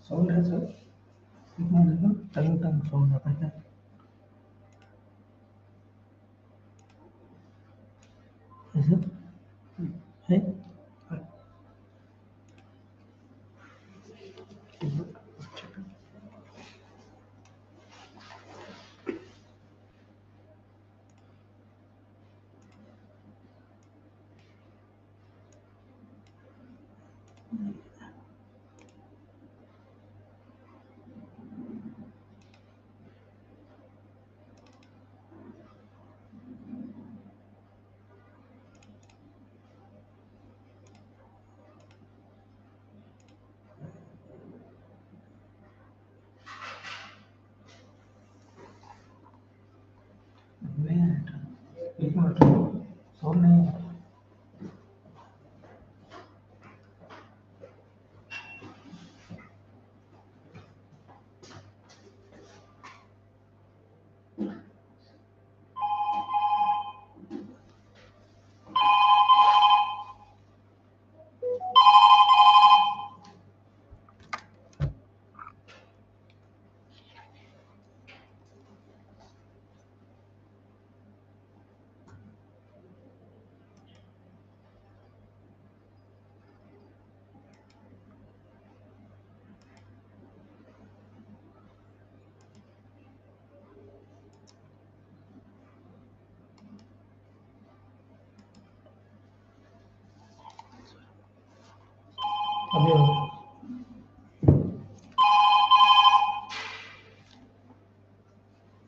Sound है sir? कितना देखो टंग टंग साउंड आता है ऐसे है एक मिनट साउंड नहीं है अभी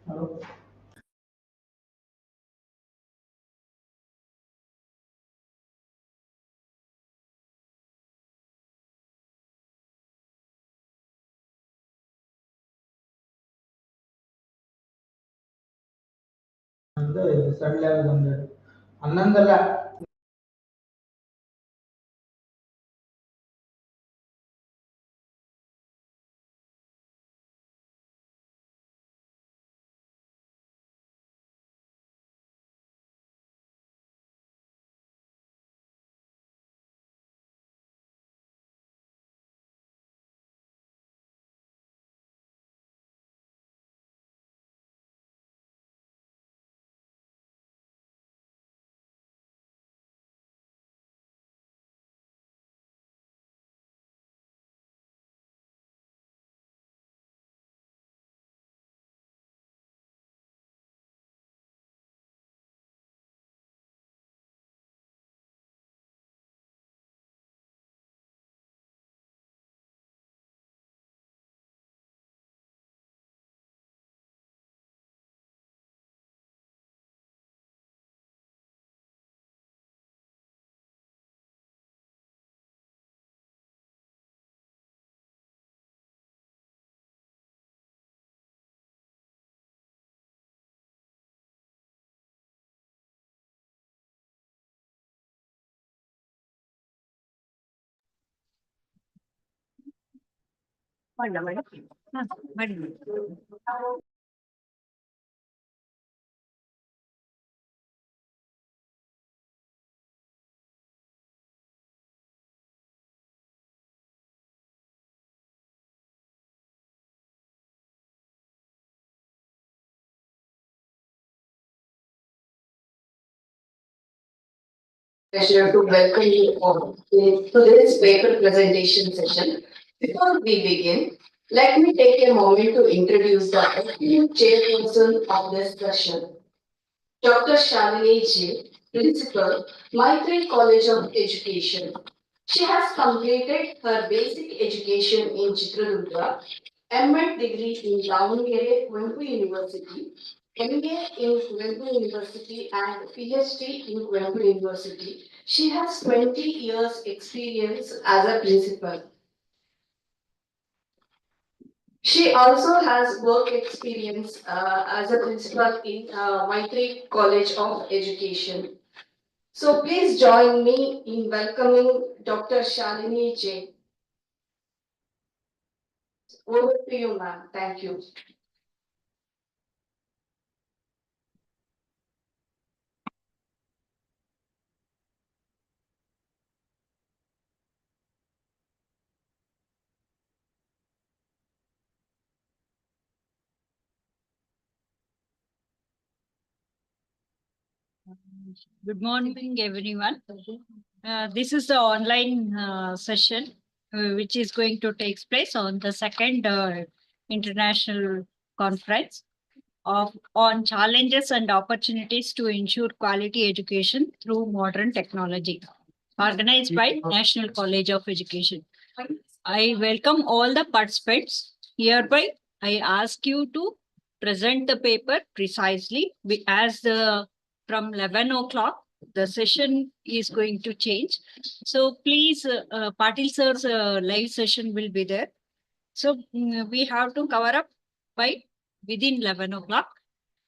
हेलो ಸಡ್ಲ ಒಂದು 11 Pleasure to welcome you all to this paper presentation session. Before we begin, let me take a moment to introduce the esteemed chairperson of this session, Dr. Shalini J, Principal, Maitri College of Education. She has completed her basic education in Chitradurga, M.Ed degree in Davangere Kuempu University, MA in Kuempu University and PhD in Kuempu University. She has 20 years experience as a principal. She also has work experience as a principal in Maitri College of Education. So please join me in welcoming Dr. Shalini J. Over to you, ma'am. Thank you. Good morning, everyone. This is the online session which is going to take place on the second international conference on challenges and opportunities to ensure quality education through modern technology, organized by National College of Education. I welcome all the participants. Hereby, I ask you to present the paper precisely as from 11 o'clock, the session is going to change. So please, Patil sir's live session will be there. So we have to cover up by within 11 o'clock.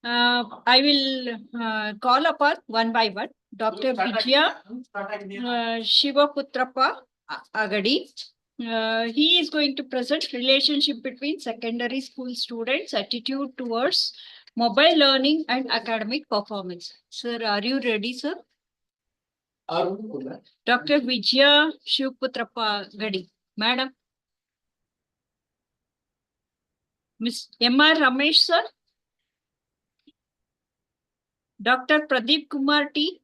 I will call upon one by one. Dr. Vijaya Shivaputrappa Agadi. He is going to present relationship between secondary school students' attitude towards mobile learning and academic performance. Sir, are you ready, sir? Dr. Vijaya Shivaputrappa Agadi. Madam. Ms. M.R. Ramesh, sir. Dr. Pradeep Kumar T.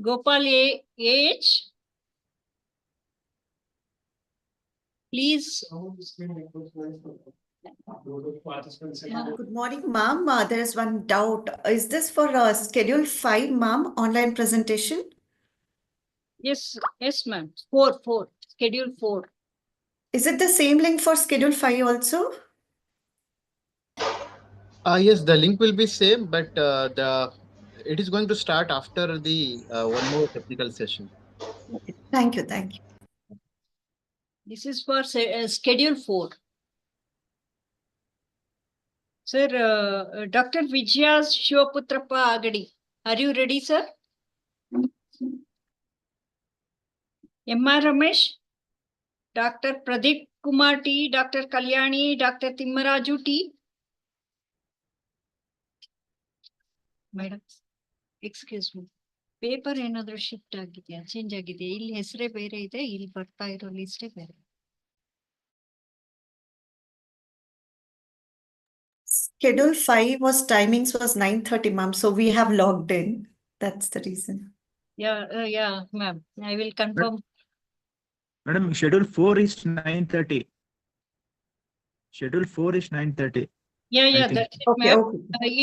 Gopal A.H. Please. Good morning, ma'am. There is one doubt. Is this for Schedule 5, ma'am, online presentation? Yes, ma'am. 4. Schedule 4. Is it the same link for Schedule 5 also? Yes, the link will be same, but it is going to start after the one more technical session. Thank you. This is for Schedule 4. Sir, Dr. Vijaya Shivaputrappa Agadi. Are you ready, sir? M.R. Ramesh, Dr. Pradeep Kumar T, Dr. Kalyani, Dr. Timmaraju T. Madam, excuse me. Paper ಏನಾದರೂ shift ಆಗಿದೆಯಾ, change ಆಗಿದೆ? ಇಲ್ಲಿ ಹೆಸರೇ ಬೇರೆ ಇದೆ, ಇಲ್ಲಿ ಬರ್ತಾ ಇರೋ ಲಿಸ್ಟೇ ಬೇರೆ. Schedule 5 timings was 9:30, ma'am. So we have logged in. That's the reason. Yeah, ma'am. I will confirm. Madam, Schedule 4 is 9:30. Schedule 4 is 9:30. Yeah, that's it, Okay.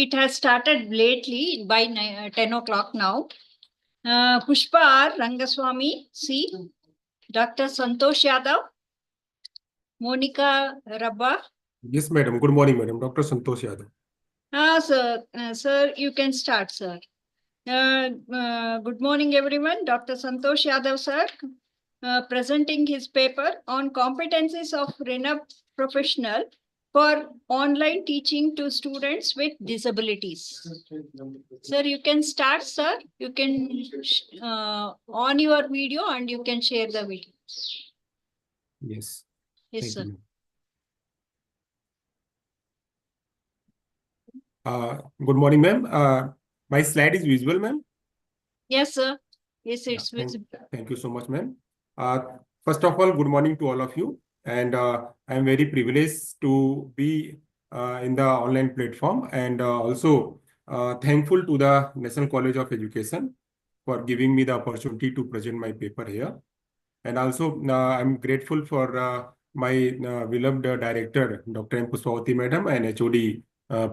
It has started lately by 10 o'clock now. Pushpa R. Rangaswamy C. Dr. Santosh Yadav. Monica Rabba. Yes, madam. Good morning, madam. Dr. Santosh Yadav. Sir, you can start, sir. Good morning, everyone. Dr. Santosh Yadav, sir, presenting his paper on competencies of RENAP professional for online teaching to students with disabilities. Sir, you can start, sir. You can on your video and you can share the video. Yes. Yes, Thank sir. you. Good morning, ma'am. My slide is visible, ma'am. Yes, sir. Yes, it's Yeah, visible. Thank you so much, ma'am. First of all, good morning to all of you. And I am very privileged to be in the online platform, and also thankful to the National College of Education for giving me the opportunity to present my paper here. And also, I'm grateful for my beloved director, Dr. M. Pushpavati madam, and HOD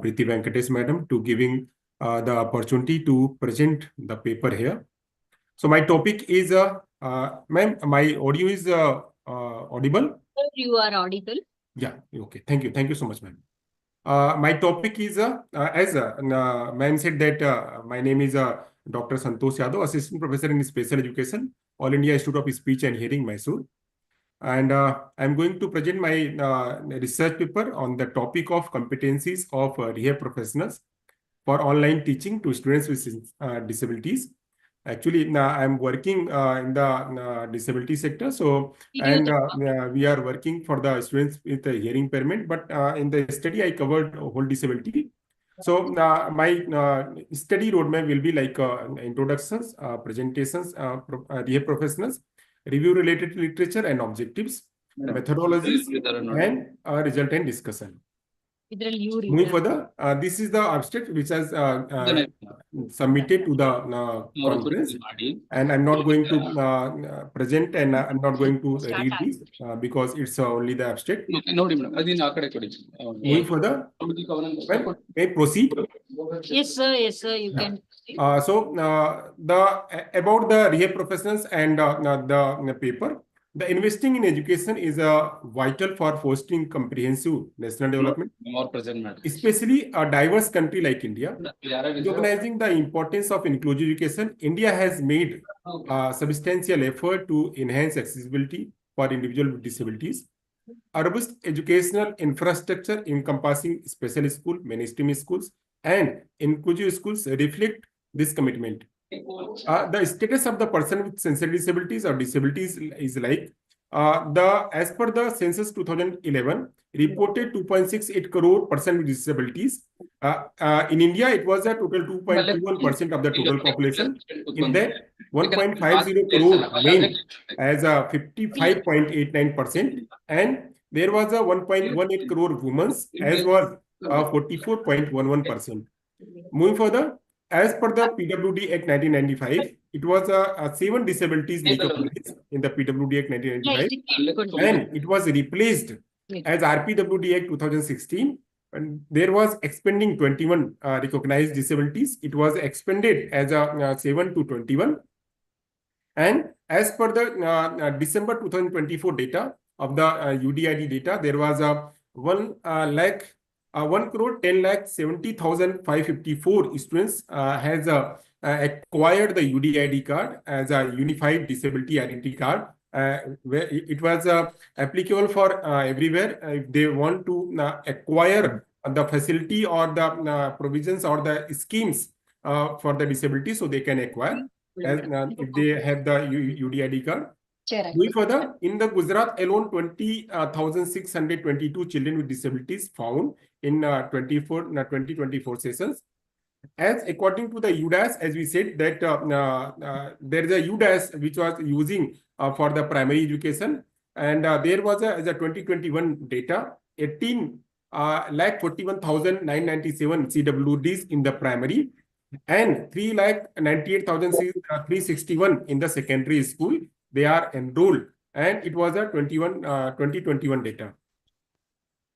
Preeti Venkatesh madam, to giving the opportunity to present the paper here. So my topic is, ma'am, my audio is audible? Sir, you are audible. Yeah, okay. Thank you. Thank you so much, ma'am. My topic is, as ma'am said that my name is Dr. Santosh Yadav, Assistant Professor in Special Education, All India Institute of Speech and Hearing, Mysore. And I'm going to present my research paper on the topic of competencies of rehab professionals for online teaching to students with disabilities. Actually, I'm working in the disability sector. So, and we are working for the students with a hearing impairment. But in the study, I covered whole disability. So, my study roadmap will be like introductions, presentations, rehab professionals, review related literature and objectives, methodologies, and resultant discussion. ಇದ್ರಲ್ಲಿ ಇವ್ರು Moving further, this is the abstract which has submitted to the conference, and I'm not going to present, and I'm not going to read this because it's only the abstract. Moving further, may I proceed? Yes, sir, you can. So about the rehab professionals and the paper, the investing in education is vital for fostering comprehensive national development, especially a diverse country like India. Recognizing the importance of inclusive education, India has made substantial effort to enhance accessibility for individuals with disabilities. A robust educational infrastructure encompassing special school, mainstream schools, and inclusive schools reflect this commitment. The status of the person with sensory disabilities or disabilities is like as per the census 2011 reported 2.68 crore person with disabilities. In India, it was a total 2.21% of the total population. In that, 1.50 crore men as a 55.89%, and there was a 1.18 crore women as was 44.11%. Moving further, as per the PWD Act 1995, it was 7 disabilities recognized in the PWD Act 1995, and it was replaced as RPWD Act 2016. And there was expanding 21 recognized disabilities. It was expanded as a 7 to 21. And as per the December 2024 data of the UDID data, there was a 1,10,70,554 students has acquired the UDID card as a Unified Disability Identity Card. Where it was applicable for everywhere. If they want to acquire the facility or the provisions or the schemes for the disability, so they can acquire as, if they have the UDID card. Going further, in the Gujarat alone, 20,622 children with disabilities found in 2024 sessions. As according to the UDAS, as we said that there is a UDAS which was using for the primary education, and there was as a 2021 data 18,41,997 CWDs in the primary, and 3,98,361 in the secondary school. They are enrolled, and it was a 2021 data.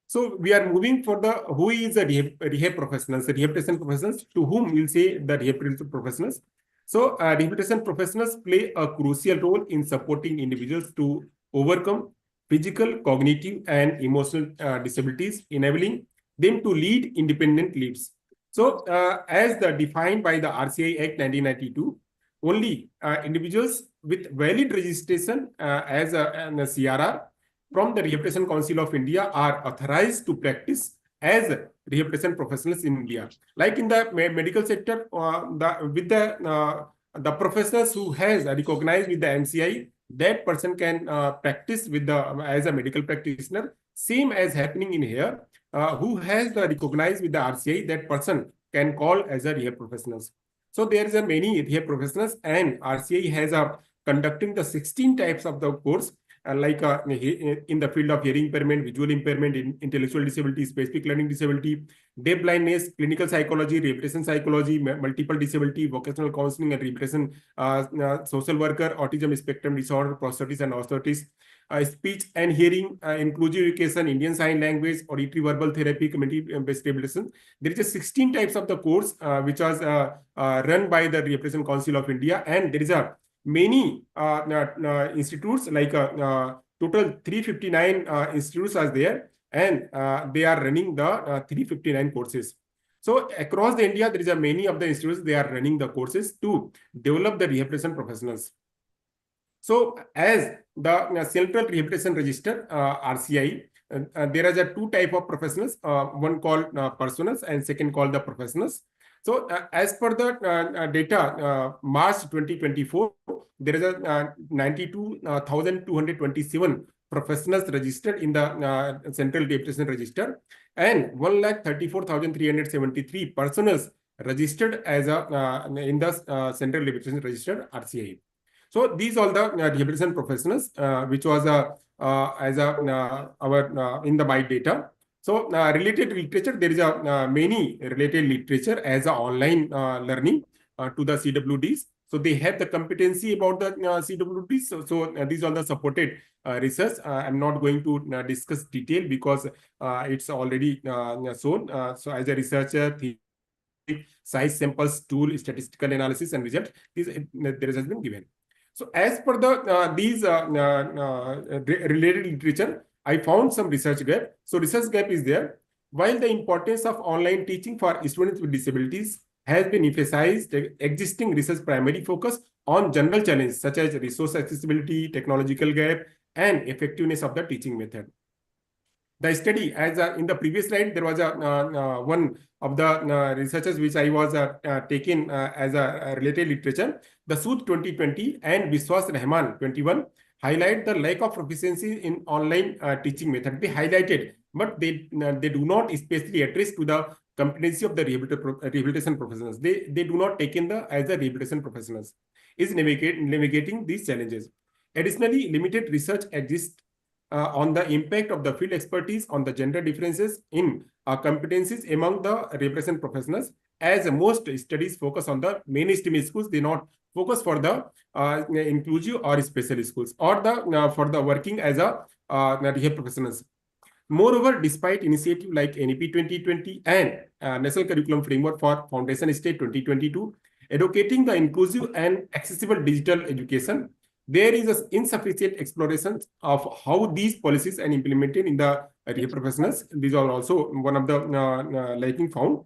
So we are moving for the who is the rehab professionals, the rehabilitation professionals, to whom we'll say the rehabilitation professionals. So rehabilitation professionals play a crucial role in supporting individuals to overcome physical, cognitive, and emotional disabilities, enabling them to lead independent lives. So as defined by the RCI Act 1992, only individuals with valid registration as a CRR from the Rehabilitation Council of India are authorized to practice as rehabilitation professionals in India. Like in the medical sector, the professionals who has recognized with the MCI, that person can practice with the as a medical practitioner. Same as happening in here, who has the recognized with the RCI, that person can call as a rehab professionals. So there is a many rehab professionals, and RCI has conducting the 16 types of the course. Like in the field of hearing impairment, visual impairment, intellectual disability, specific learning disability, deaf blindness, clinical psychology, rehabilitation psychology, multiple disability, vocational counseling and rehabilitation, social worker, autism spectrum disorder, prosthesis and orthotics, speech and hearing, inclusive education, Indian Sign Language, auditory verbal therapy, community-based rehabilitation. There is a 16 types of the course which was run by the Rehabilitation Council of India, and there is a many institutes, like total 359 institutes are there, and they are running the 359 courses. So across the India, there is a many of the institutes, they are running the courses to develop the rehabilitation professionals. So as the Central Rehabilitation Register, RCI, there are 2 type of professionals, one called personals and second called the professionals. So as per the data, March 2024, there is a 92,227 professionals registered in the Central Rehabilitation Register, and 1,34,373 personals registered as in the Central Rehabilitation Register, RCI. So these all the rehabilitation professionals, which was as a our in the BITE data. So related literature, there is a many related literature as a online learning to the CWDs. So they have the competency about the CWDs. So these are the supported research. I'm not going to discuss detail because it's already shown. So as a researcher, size, samples, tool, statistical analysis, and result, there has been given. So as per the these related literature, I found some research gap. So research gap is there. While the importance of online teaching for students with disabilities has been emphasized, the existing research primary focus on general challenges such as resource accessibility, technological gap, and effectiveness of the teaching method. The study, as in the previous slide, there was one of the researchers which I was taken as a related literature. The Sood 2020 and Biswas Rahman 21 highlight the lack of proficiency in online teaching method. They highlighted, but they do not especially address to the competency of the rehabilitation professionals. They do not take in the as the rehabilitation professionals is navigating these challenges. Additionally, limited research exists on the impact of the field expertise on the gender differences in competencies among the rehabilitation professionals, as most studies focus on the mainstream schools. They not focus for the inclusive or special schools or the for the working as a rehab professionals. Moreover, despite initiative like NEP 2020 and National Curriculum Framework for Foundation State 2022, educating the inclusive and accessible digital education, there is insufficient exploration of how these policies are implemented in the rehab professionals. These are also one of the lacking found.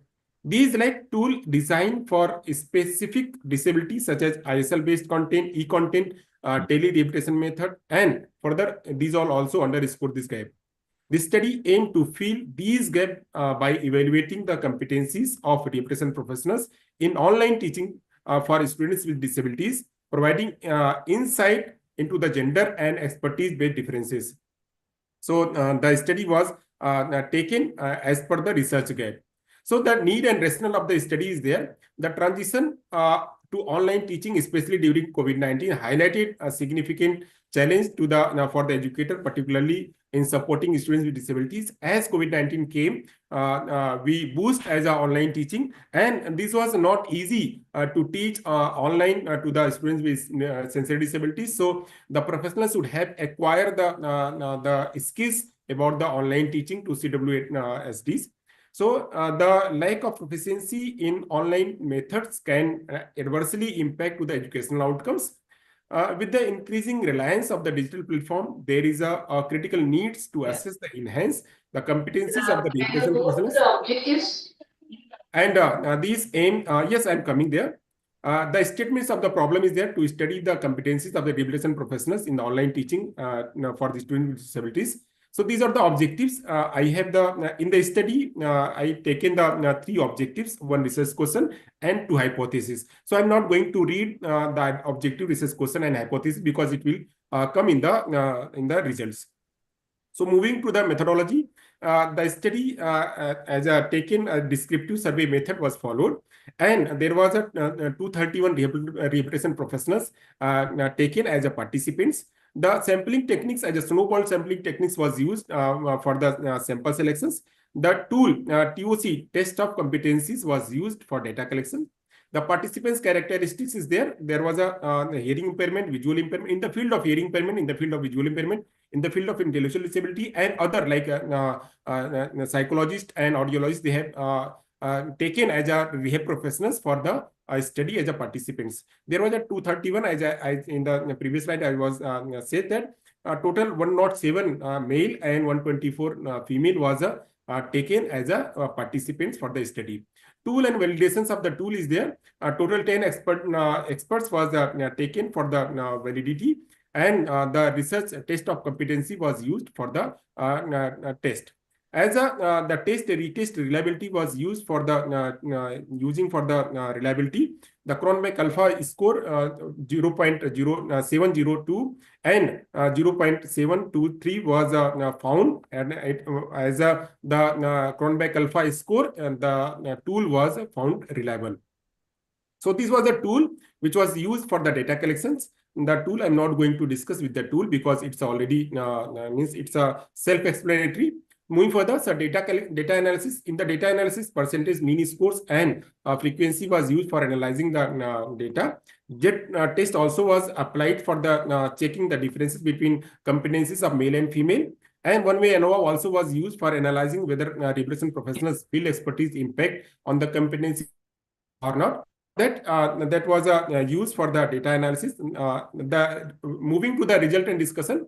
These like tool designed for specific disabilities such as ISL-based content, e-content, tele-rehabilitation method, and further, these all also underscore this gap. This study aimed to fill these gaps by evaluating the competencies of rehabilitation professionals in online teaching for students with disabilities, providing insight into the gender and expertise-based differences. So the study was taken as per the research guide. So the need and rationale of the study is there. The transition to online teaching, especially during COVID-19, highlighted a significant challenge to the for the educator, particularly in supporting students with disabilities. As COVID-19 came, we boost as a online teaching, and this was not easy to teach online to the students with sensory disabilities. So the professionals would have acquired the skills about the online teaching to CWSDs. So the lack of proficiency in online methods can adversely impact to the educational outcomes. With the increasing reliance of the digital platform, there is a critical needs to assess the enhance the competencies of the rehabilitation professionals. The objectives. And these aim, yes, I'm coming there. The statements of the problem is there to study the competencies of the rehabilitation professionals in the online teaching for the students with disabilities. So these are the objectives. I have the in the study. I taken the 3 objectives, 1 research question, and 2 hypotheses. So I'm not going to read the objective, research question, and hypothesis because it will come in the results. So moving to the methodology, the study as a taken a descriptive survey method was followed, and there was a 231 rehabilitation professionals taken as a participants. The sampling techniques as a snowball sampling techniques was used for the sample selections. The tool TOC, test of competencies, was used for data collection. The participants' characteristics is there. There was a hearing impairment, visual impairment, in the field of hearing impairment, in the field of visual impairment, in the field of intellectual disability, and other like psychologists and audiologists. They have taken as a rehab professionals for the study as a participants. There was a 231, as I in the previous slide I was said that total 107 male and 124 female was taken as a participants for the study. Tool and validations of the tool is there. Total 10 experts was taken for the validity, and the research test of competency was used for the test. As the retest reliability was used for the using for the reliability. The Cronbach alpha score 0.0702 and 0.723 was found, and as the Cronbach alpha score, and the tool was found reliable. So this was a tool which was used for the data collections. the tool, I'm not going to discuss with the tool because it's already means it's a self-explanatory. Moving further, so data analysis. In the data analysis, percentage mean scores and frequency was used for analyzing the data. JET test also was applied for the checking the differences between competencies of male and female. And one-way ANOVA also was used for analyzing whether represent professionals' field expertise impact on the competency or not. That was used for the data analysis. Moving to the result and discussion,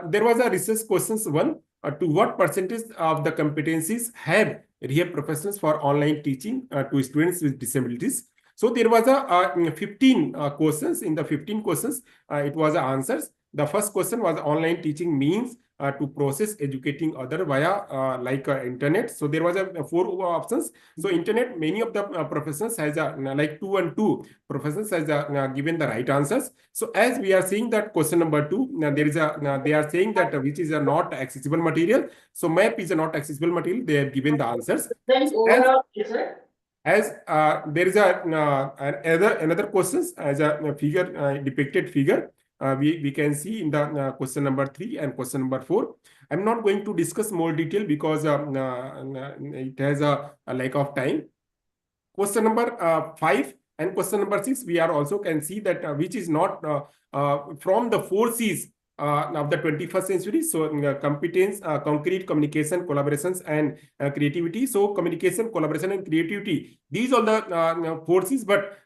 there was a research questions one. To what percentage of the competencies have rehab professionals for online teaching to students with disabilities? So there was a 15 questions. In the 15 questions, it was answers. The first question was online teaching means to process educating other via internet. So there was a 4 options. So internet, many of the professors has like 2 and 2 professors has given the right answers. So as we are seeing that question number 2, there is a they are saying that which is a not accessible material. So map is a not accessible material. They have given the answers. Then overall result. As there is another questions as a figure depicted figure. We can see in the question number 3 and question number 4. I'm not going to discuss more detail because it has a lack of time. Question number 5 and question number 6, we are also can see that which is not from the 4 C's of the 21st century. So competence, concrete, communication, collaborations, and creativity. So communication, collaboration, and creativity. These are the 4 C's, but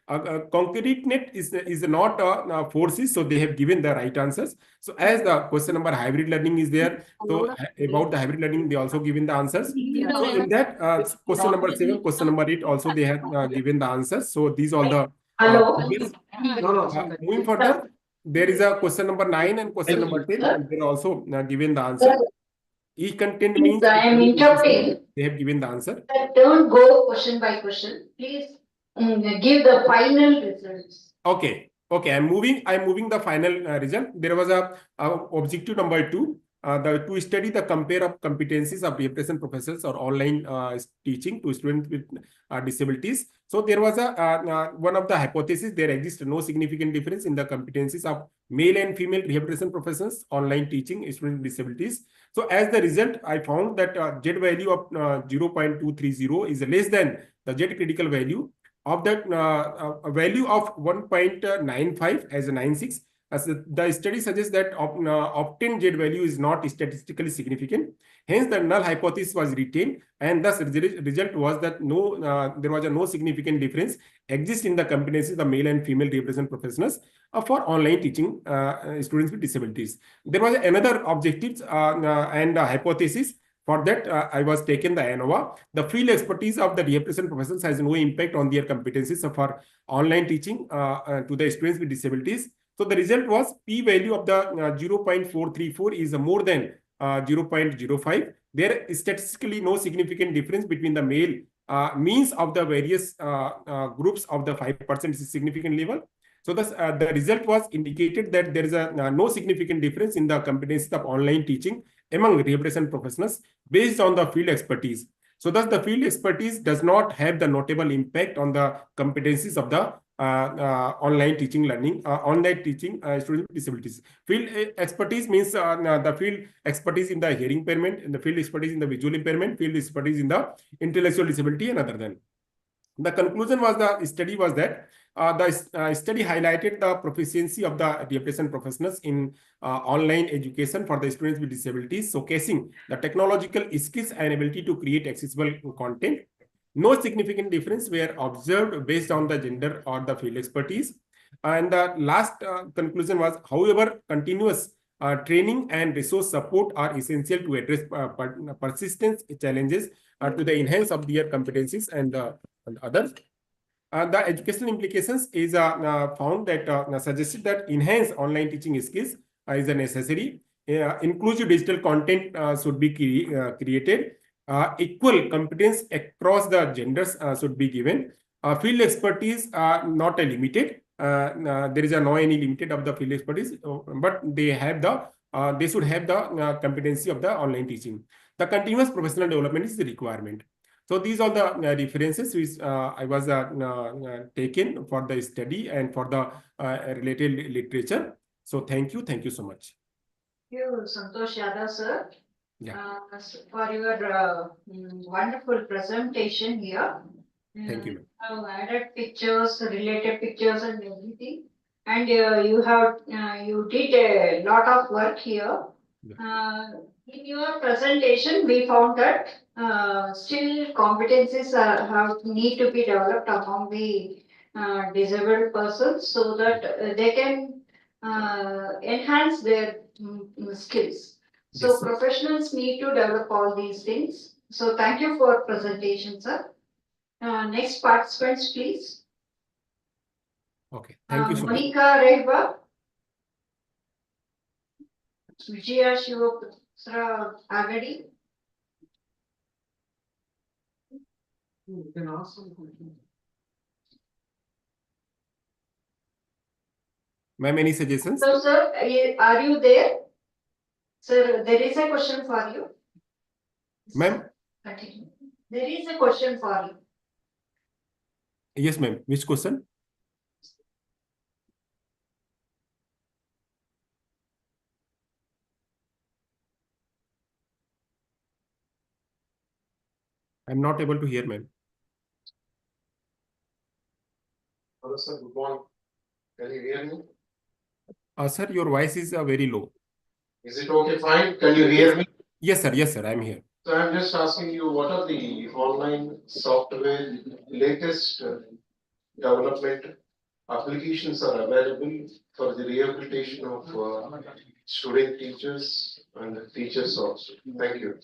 concreteness is not 4 C's. So they have given the right answers. So as the question number hybrid learning is there, so about the hybrid learning, they also given the answers. So in that question number 7, question number 8, also they have given the answers. So these are the moving further. There is a question number 9 and question number 10, and they are also given the answer. E-content means I am interrupting. they have given the answer. Don't go question by question. Please give the final results. Okay. I'm moving the final result. There was a objective number 2. To study the compare of competencies of represent professors or online teaching to students with disabilities. So there was a one of the hypotheses, there exists no significant difference in the competencies of male and female represent professors online teaching students with disabilities. So as the result, I found that Z value of 0.230 is less than the Z critical value of that value of 1.95 as a 96. As the study suggests that obtained Z value is not statistically significant. Hence, the null hypothesis was retained, and thus the result was that there was no significant difference exists in the competencies of male and female represent professionals for online teaching students with disabilities. There was another objectives and hypothesis. For that, I was taken the ANOVA. The field expertise of the represent professionals has no impact on their competencies for online teaching to the students with disabilities. So the result was p-value of the 0.434 is more than 0.05. There is statistically no significant difference between the male means of the various groups of the 5% is significant level. So thus, the result was indicated that there is no significant difference in the competencies of online teaching among represent professionals based on the field expertise. So thus, the field expertise does not have the notable impact on the competencies of the online teaching learning, online teaching students with disabilities. Field expertise means the field expertise in the hearing impairment, and the field expertise in the visual impairment, field expertise in the intellectual disability, and other than. The conclusion was the study was that the study highlighted the proficiency of the represent professionals in online education for the students with disabilities, showcasing the technological skills and ability to create accessible content. No significant difference were observed based on the gender or the field expertise. And the last conclusion was, however, continuous training and resource support are essential to address persistence challenges to the enhance of their competencies and others. The educational implications is found that suggested that enhanced online teaching skills is necessary. Inclusive digital content should be created. Equal competence across the genders should be given. Field expertise not limited. There is no any limited of the field expertise, but they have the they should have the competency of the online teaching. The continuous professional development is the requirement. So these are the references which I was taken for the study and for the related literature. So thank you so much. Thank you, Santosh Yadav, sir. Yeah. For your wonderful presentation here. Thank you, ma'am. I've added pictures, related pictures and everything. And you did a lot of work here. In your presentation, we found that still competencies need to be developed among the disabled persons so that they can enhance their skills. So Yes. professionals need to develop all these things. So thank you for presentation, sir. Next participants, please. Okay. Thank you so much. Monica Rehba. Vijaya Shivaputra Agadi. You can ask some questions. Ma'am, any suggestions? So, sir, are you there? Sir, there is a question for you. Ma'am? Continue. There is a question for you. Yes, ma'am. Which question? I'm not able to hear, ma'am. Hello, sir. Good morning. Can you hear me? Sir, your voice is very low. Is it okay? Fine. Can you hear me? Yes, sir. Yes, sir. I'm here. So I'm just asking you, what are the online software latest development applications are available for the rehabilitation of student teachers and teachers also? Thank you.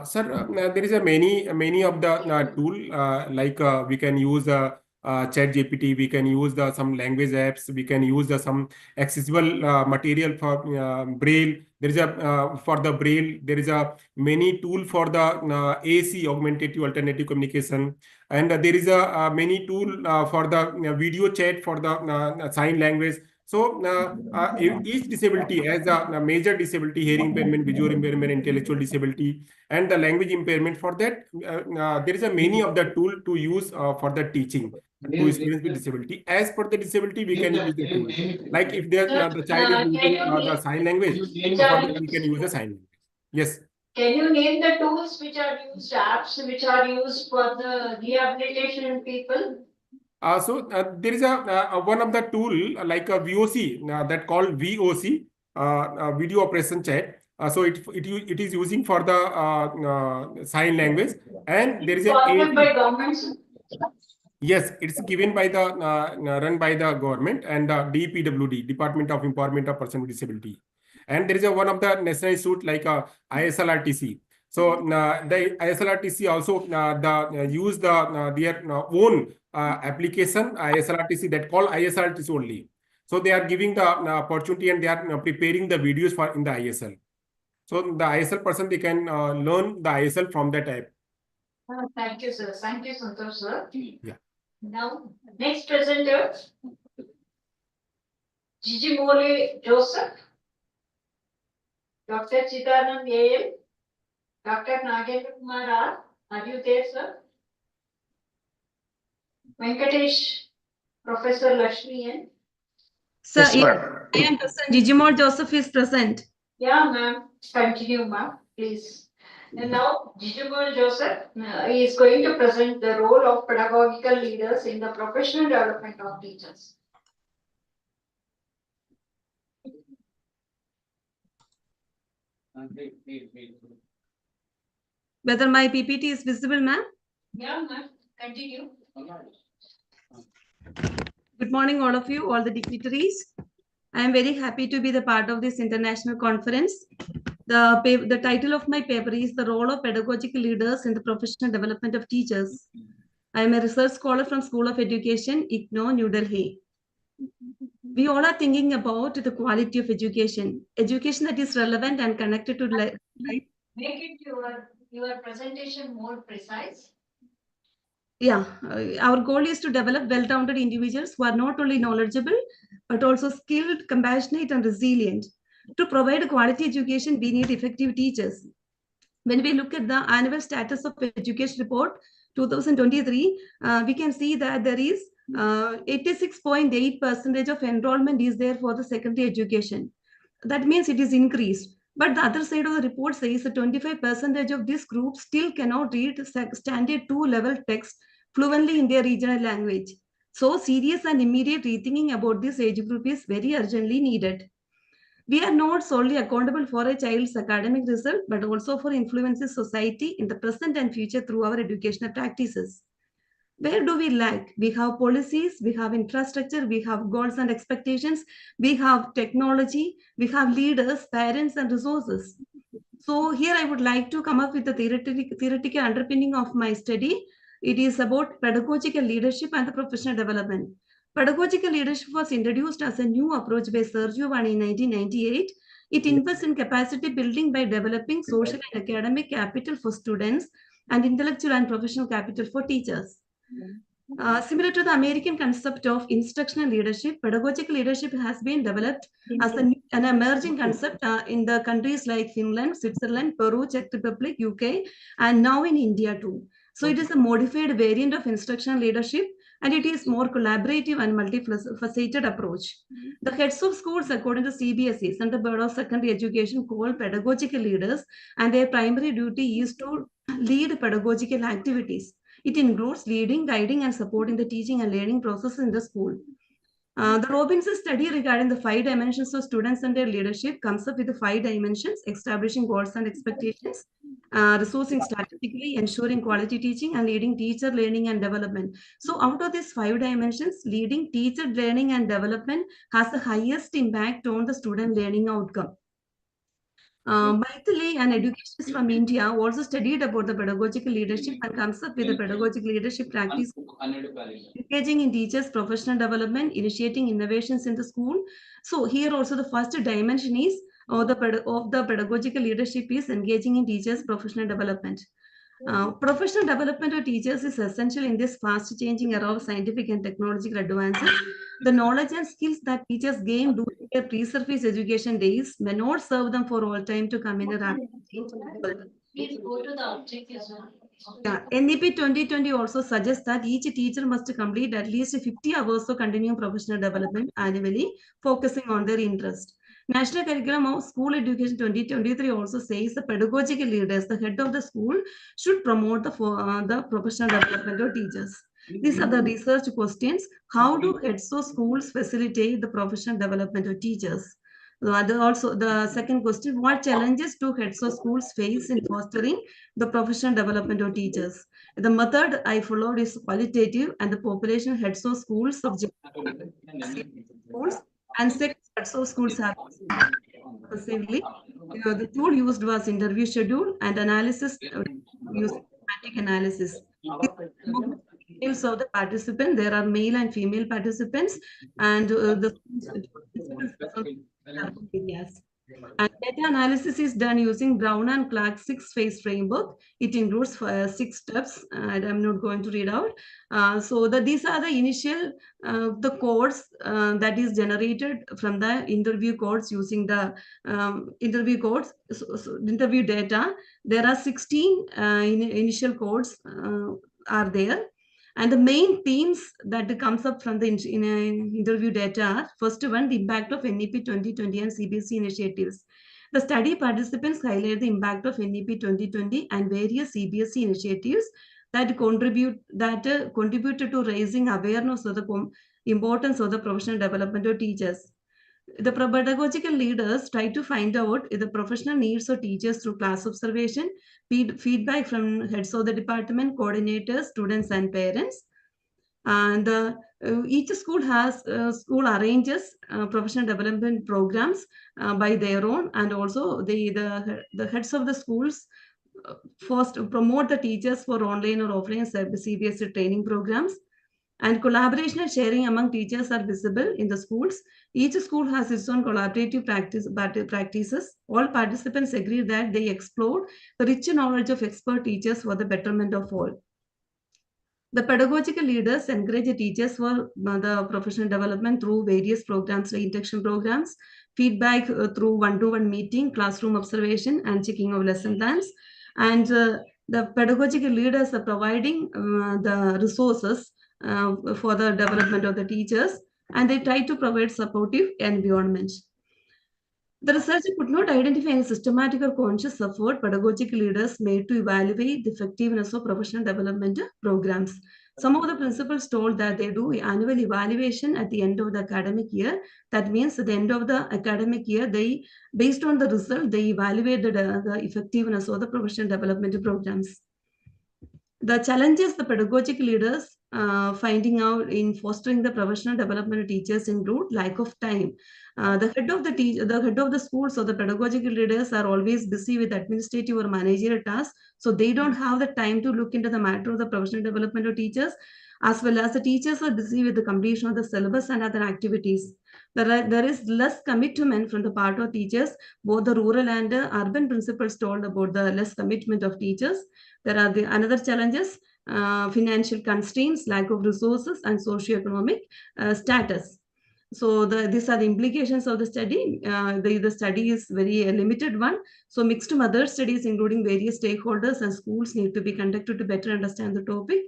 Sir, there is a many of the tool like we can use ChatGPT, we can use some language apps, we can use some accessible material for Braille. There is a for the Braille, there is a many tool for the AC, augmentative alternative communication, and there is a many tool for the video chat for the sign language. So each disability as a major disability, hearing impairment, visual impairment, intellectual disability, and the language impairment. For that, there is a many of the tool to use for the teaching to students with disability. As per the disability, we can use the tool. Like if the child is using the sign language, so for that we can use the sign language. Yes. Can you name the tools which are used, apps which are used for the rehabilitation people? So there is a one of the tool like a VOC that called VOC, video operation chat. So it is using for the sign language, and there is a by governments. Yes, it's given by the run by the government and the DPWD, Department of Empowerment of Person with Disability, and there is a one of the national institute like ISLRTC. So the ISLRTC also use the their own application ISLRTC that call ISLRTC only. So they are giving the opportunity and they are preparing the videos for in the ISL. So the ISL person they can learn the ISL from that app. Thank you, sir. Thank you, Santosh, sir. Yeah. Now, next presenter, Jijimole Joseph, Dr. Chidanand A.M., Dr. Nagendra Kumar R. Are you there, sir? Venkatesh, Professor Lakshmi N. Sir, Yes, yes, ma'am. I am present. Jijimol Joseph is present. Yeah, ma'am. Continue, ma'am, please. And now, Jijimol Joseph is going to present the role of pedagogical leaders in the professional development of teachers. Whether my PPT is visible, ma'am? Yeah, ma'am. Continue. Good morning, all of you, all the dignitaries. I am very happy to be the part of this international conference. The title of my paper is The Role of Pedagogical Leaders in the Professional Development of Teachers. I am a research scholar from School of Education, IGNOU, New Delhi. We all are thinking about the quality of education that is relevant and connected to life. Make it your presentation more precise. Yeah, our goal is to develop well-rounded individuals who are not only knowledgeable, but also skilled, compassionate, and resilient. To provide quality education, we need effective teachers. When we look at the annual status of education report 2023, we can see that there is 86.8% of enrollment is there for the secondary education. That means it is increased. But the other side of the report says that 25% of this group still cannot read standard 2 level text fluently in their regional language. So serious and immediate rethinking about this age group is very urgently needed. We are not solely accountable for a child's academic result, but also for influencing society in the present and future through our educational practices. Where do we lack? We have policies, we have infrastructure, we have goals and expectations, we have technology, we have leaders, parents, and resources. So here I would like to come up with the theoretical underpinning of my study. It is about pedagogical leadership and the professional development. Pedagogical leadership was introduced as a new approach by Sergio Vani in 1998. It invests in capacity building by developing social and academic capital for students and intellectual and professional capital for teachers. Similar to the American concept of instructional leadership, pedagogical leadership has been developed as an emerging concept in the countries like Finland, Switzerland, Peru, Czech Republic, UK, and now in India too. So it is a modified variant of instructional leadership, and it is more collaborative and multifaceted approach. The heads of schools, according to CBSE, Center Board of Secondary Education, called pedagogical leaders, and their primary duty is to lead pedagogical activities. It includes leading, guiding, and supporting the teaching and learning process in the school. The Robinson study regarding the 5 dimensions of student-centered leadership comes up with the 5 dimensions: establishing goals and expectations, resourcing strategically, ensuring quality teaching, and leading teacher learning and development. So out of these 5 dimensions, leading teacher learning and development has the highest impact on the student learning outcome. Maithili, an educationist from India, also studied about the pedagogical leadership and comes up with the pedagogical leadership practice, engaging in teachers' professional development, initiating innovations in the school. So here also the first dimension is of the pedagogical leadership is engaging in teachers' professional development. Professional development of teachers is essential in this fast-changing era of scientific and technological advances. The knowledge and skills that teachers gain during their pre-service education days may not serve them for all time to come in a rapid. Please go to the objectives. Yeah, NEP 2020 also suggests that each teacher must complete at least 50 hours of continuing professional development annually, focusing on their interest. National Curriculum of School Education 2023 also says the pedagogical leaders, the head of the school, should promote the professional development of teachers. These are the research questions. How do heads of schools facilitate the professional development of teachers? Also, the second question, what challenges do heads of schools face in fostering the professional development of teachers? The method I followed is qualitative, and the population heads of schools and 6 heads of schools have successively. The tool used was interview schedule and analysis using thematic analysis. Details of the participant, there are male and female participants, and the areas. And data analysis is done using Brown and Clark 6-phase framework. It includes 6 steps, and I'm not going to read out. These are the initial the codes that is generated from the interview codes using the interview codes, interview data. There are 16 initial codes are there. And the main themes that comes up from the interview data are, first one, the impact of NEP 2020 and CBSE initiatives. The study participants highlight the impact of NEP 2020 and various CBSE initiatives that contributed to raising awareness of the importance of the professional development of teachers. The pedagogical leaders try to find out the professional needs of teachers through class observation, feedback from heads of the department, coordinators, students, and parents. And each school arranges professional development programs by their own, and also the heads of the schools first promote the teachers for online or offline CBSE training programs. And collaboration and sharing among teachers are visible in the schools. Each school has its own collaborative practices. All participants agree that they explore the rich knowledge of expert teachers for the betterment of all. The pedagogical leaders encourage the teachers for the professional development through various programs, like induction programs, feedback through one-to-one meeting, classroom observation, and checking of lesson plans. and the pedagogical leaders are providing the resources for the development of the teachers, and they try to provide supportive environment. The researcher could not identify any systematic or conscious effort pedagogical leaders made to evaluate the effectiveness of professional development programs. Some of the principals told that they do annual evaluation at the end of the academic year. That means at the end of the academic year, they, based on the result, they evaluate the effectiveness of the professional development programs. The challenges the pedagogical leaders finding out in fostering the professional development of teachers include lack of time. The head of the schools or the pedagogical leaders are always busy with administrative or managerial tasks, so they don't have the time to look into the matter of the professional development of teachers, as well as the teachers are busy with the completion of the syllabus and other activities. There is less commitment from the part of teachers. Both the rural and urban principals told about the less commitment of teachers. There are another challenges, financial constraints, lack of resources, and socioeconomic status. So these are the implications of the study. The study is very limited one. So mixed mother studies, including various stakeholders and schools, need to be conducted to better understand the topic.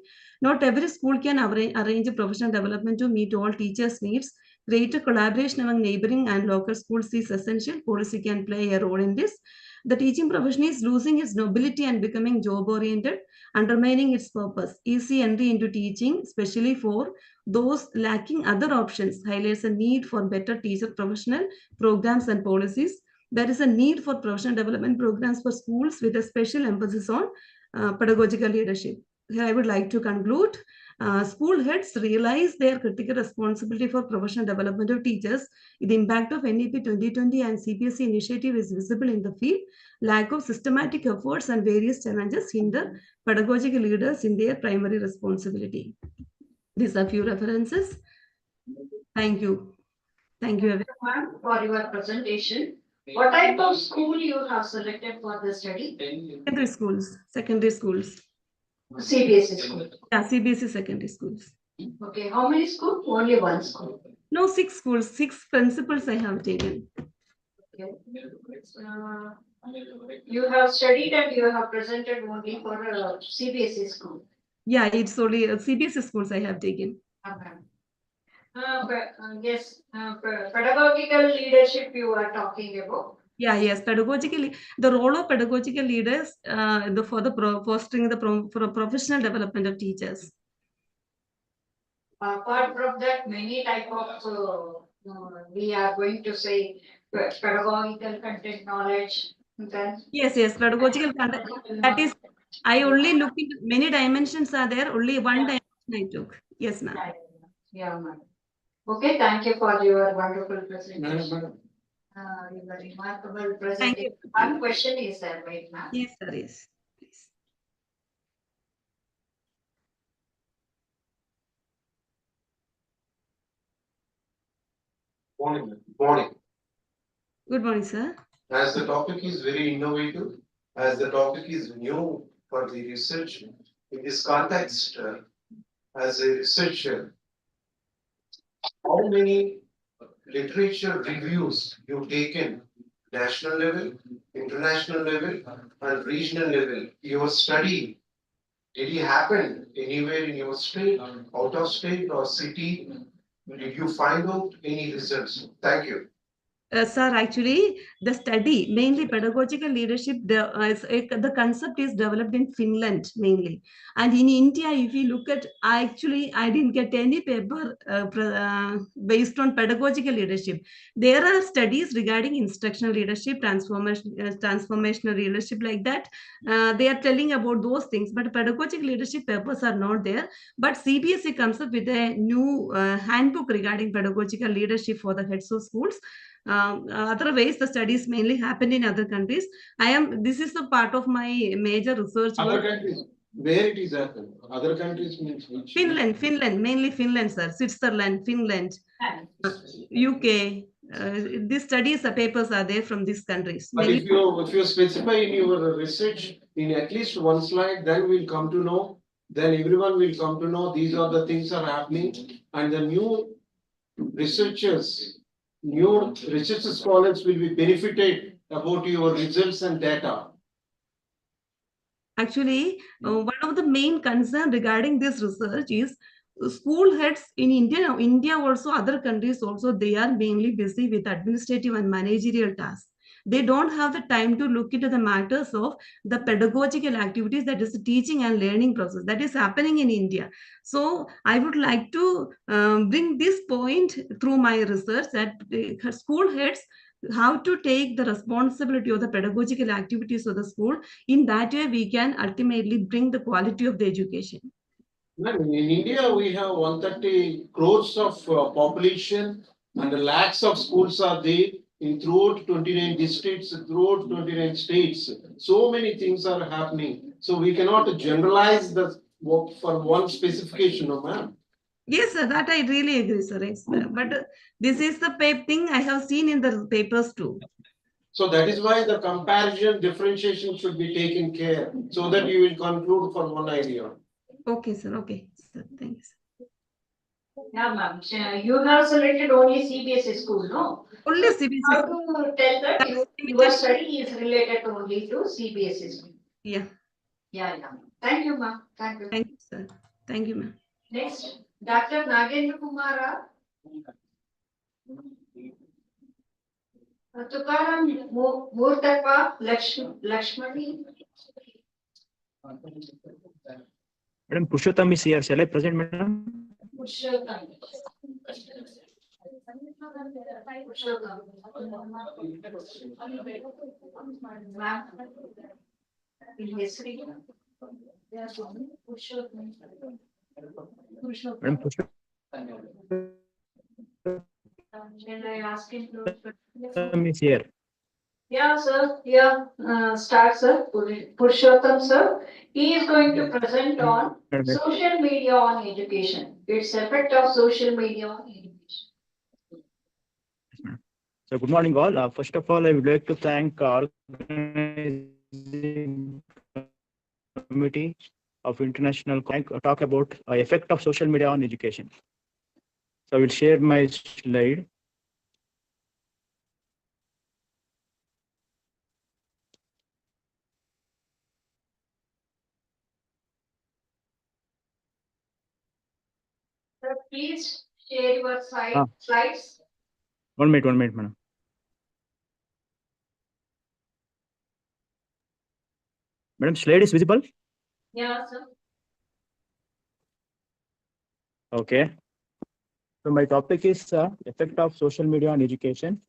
Not every school can arrange a professional development to meet all teachers' needs. Greater collaboration among neighboring and local schools is essential. Policy can play a role in this. The teaching profession is losing its nobility and becoming job-oriented, undermining its purpose. Easy entry into teaching, especially for those lacking other options, highlights a need for better teacher professional programs and policies. There is a need for professional development programs for schools with a special emphasis on pedagogical leadership. Here I would like to conclude. School heads realize their critical responsibility for professional development of teachers. The impact of NEP 2020 and CPSE initiative is visible in the field. Lack of systematic efforts and various challenges hinder pedagogical leaders in their primary responsibility. These are few references. Thank you. Thank you everyone for your presentation. What type of school you have selected for the study? Secondary schools. Secondary schools. CBSE school. Yeah, CBSE secondary schools. Okay, how many schools? Only one school. No, 6 schools, 6 principals I have taken. Okay. You have studied and you have presented only for CBSE school. Yeah, it's only CBSE schools I have taken. Okay. Yes, pedagogical leadership you are talking about. Yeah, yes, pedagogically, the role of pedagogical leaders for fostering the professional development of teachers. Apart from that, many type of we are going to say pedagogical content knowledge. Then Yes, pedagogical content. That is, I only look into many dimensions are there. Only one dimension I took. Yes, ma'am. Yeah, ma'am. Okay, thank you for your wonderful presentation. Your remarkable presentation. Thank you. One question is there, right, ma'am? Yes, sir. Yes. Please. Morning. Morning. Good morning, sir. As the topic is very innovative, as the topic is new for the research, in this context, as a researcher, how many literature reviews you've taken, national level, international level, and regional level? Your study, did it happen anywhere in your state, out of state or city? Did you find out any results? Thank you. Sir, actually, the study, mainly pedagogical leadership, the concept is developed in Finland mainly. And in India, if you look at, I didn't get any paper based on pedagogical leadership. There are studies regarding instructional leadership, transformational leadership like that. They are telling about those things, but pedagogical leadership papers are not there. But CBSE comes up with a new handbook regarding pedagogical leadership for the heads of schools. Otherwise, the studies mainly happen in other countries. This is a part of my major research Other work. countries, where it is happened? Other countries means which? Finland, mainly Finland, sir. Switzerland, Finland, UK. These studies, papers are there from these countries. But if you specify in your research in at least one slide, then we'll come to know. Then everyone will come to know these are the things are happening, and the new researchers, new research scholars will be benefited about your results and data. Actually, one of the main concern regarding this research is school heads in India also other countries also, they are mainly busy with administrative and managerial tasks. They don't have the time to look into the matters of the pedagogical activities, that is the teaching and learning process that is happening in India. So I would like to bring this point through my research that school heads how to take the responsibility of the pedagogical activities of the school. In that way, we can ultimately bring the quality of the education. Ma'am, in India, we have 130 crores of population and lakhs of schools are there in throughout 29 districts, throughout 29 states. So many things are happening. So we cannot generalize the work for one specification, no ma'am. Yes, sir, that I really agree, sir. But this is the thing I have seen in the papers too. So that is why the comparison differentiation should be taken care so that you will conclude for one idea. Okay, sir. Okay, sir. Thanks. Yeah, ma'am. You have selected only CBSE school, no? Only So CBSE. how to tell that your study is related only to CBSE school? Yeah. Yeah. Thank you, ma'am. Thank you. Thank you, sir. Thank you, ma'am. Next, Dr. Nagendra Kumara. Tukaram Murtapa Lakshmani. Madam Purushottam is here. Shall I present, madam? Purushottam. Ma'am. In history. Madam Purushottam Can I ask him to? is here. Yeah, sir. Yeah, start, sir. Purushottam, sir. He is going to present on social media on education. Its effect of social media on education. So good morning all. First of all, I would like to thank organizing committee of international talk about effect of social media on education. So I will share my slide. Sir, please share your slides. 1 minute, madam. Madam, slide is visible? Yeah, sir. Okay. So my topic is effect of social media on education.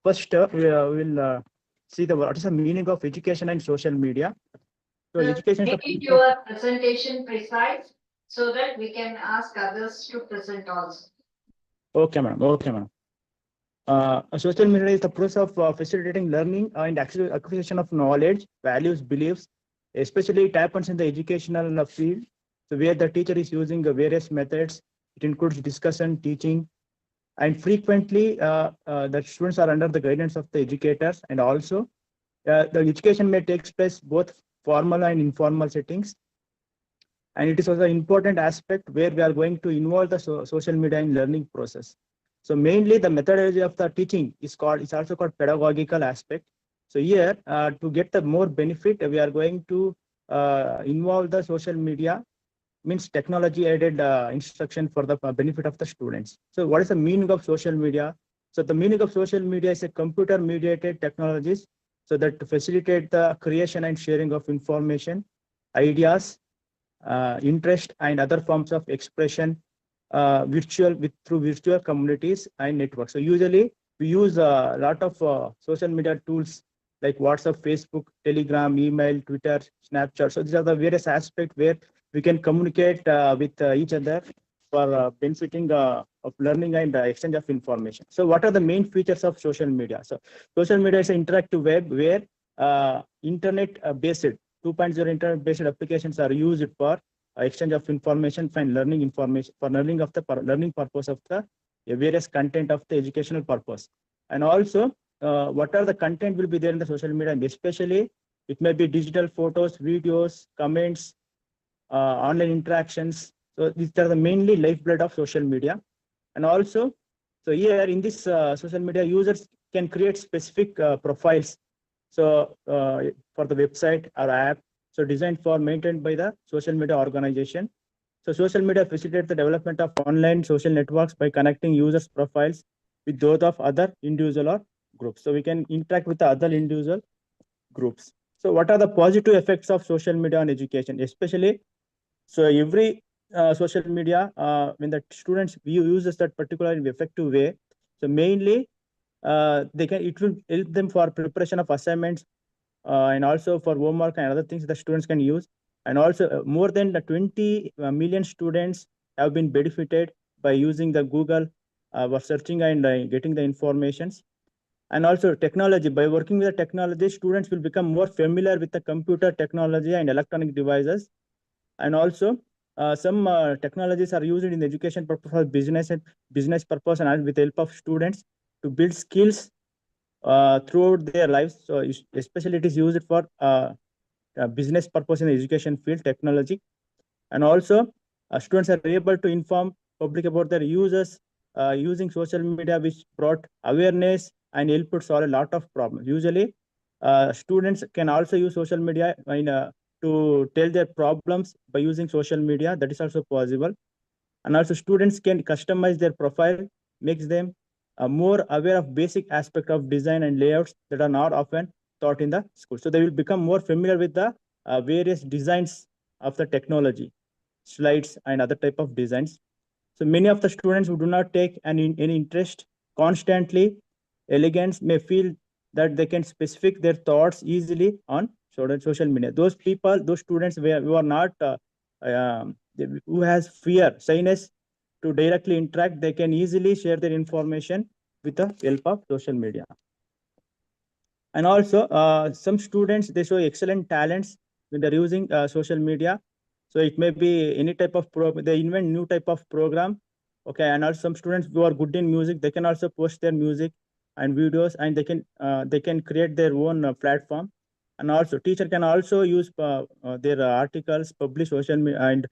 First, we will see what is the meaning of education and social media. So education is Make your presentation precise so that we can ask others to present also. Okay, madam. Okay, madam. Social media is the process of facilitating learning and acquisition of knowledge, values, beliefs, especially it happens in the educational field. So where the teacher is using various methods, it includes discussion, teaching, and frequently the students are under the guidance of the educators, and also the education may take place both formal and informal settings. And it is also an important aspect where we are going to involve the social media in learning process. So mainly the methodology of the teaching is also called pedagogical aspect. So here to get the more benefit, we are going to involve the social media, means technology aided instruction for the benefit of the students. So what is the meaning of social media? So the meaning of social media is a computer mediated technologies, so that to facilitate the creation and sharing of information, ideas, interest, and other forms of expression through virtual communities and networks. So usually we use a lot of social media tools like WhatsApp, Facebook, Telegram, email, Twitter, Snapchat. So these are the various aspects where we can communicate with each other for benefiting of learning and exchange of information. So what are the main features of social media? So social media is an interactive web where internet-based 2.0 internet-based applications are used for exchange of information and learning information for learning purpose of the various content of the educational purpose. And also what are the content will be there in the social media, and especially it may be digital photos, videos, comments, online interactions. So these are the mainly lifeblood of social media. And also, so here in this social media, users can create specific profiles So for the website or app, so designed for maintained by the social media organization. So social media facilitates the development of online social networks by connecting users' profiles with those of other individual or groups. So we can interact with the other individual groups. So what are the positive effects of social media on education, especially? So every social media, when the students uses that particular effective way, so mainly it will help them for preparation of assignments and also for homework and other things the students can use. And also more than the 20 million students have been benefited by using the Google for searching and getting the informations. And also technology, by working with the technology, students will become more familiar with the computer technology and electronic devices. And also some technologies are used in the education purpose for business and business purpose and with the help of students to build skills throughout their lives. So especially it is used for business purpose in the education field, technology. And also students are able to inform public about their users using social media, which brought awareness and help to solve a lot of problems. Usually students can also use social media to tell their problems by using social media. That is also possible. And also students can customize their profile, makes them more aware of basic aspect of design and layouts that are not often taught in the school. So they will become more familiar with the various designs of the technology, slides and other type of designs. So many of the students who do not take any interest constantly, elegance may feel that they can specific their thoughts easily on social media. Those people, those students who are not, who has fear, shyness to directly interact, they can easily share their information with the help of social media. And also some students, they show excellent talents when they're using social media. So it may be any type of they invent new type of program. Okay, and also some students who are good in music, they can also post their music and videos, and they can create their own platform. And also teacher can also use their articles, publish social media and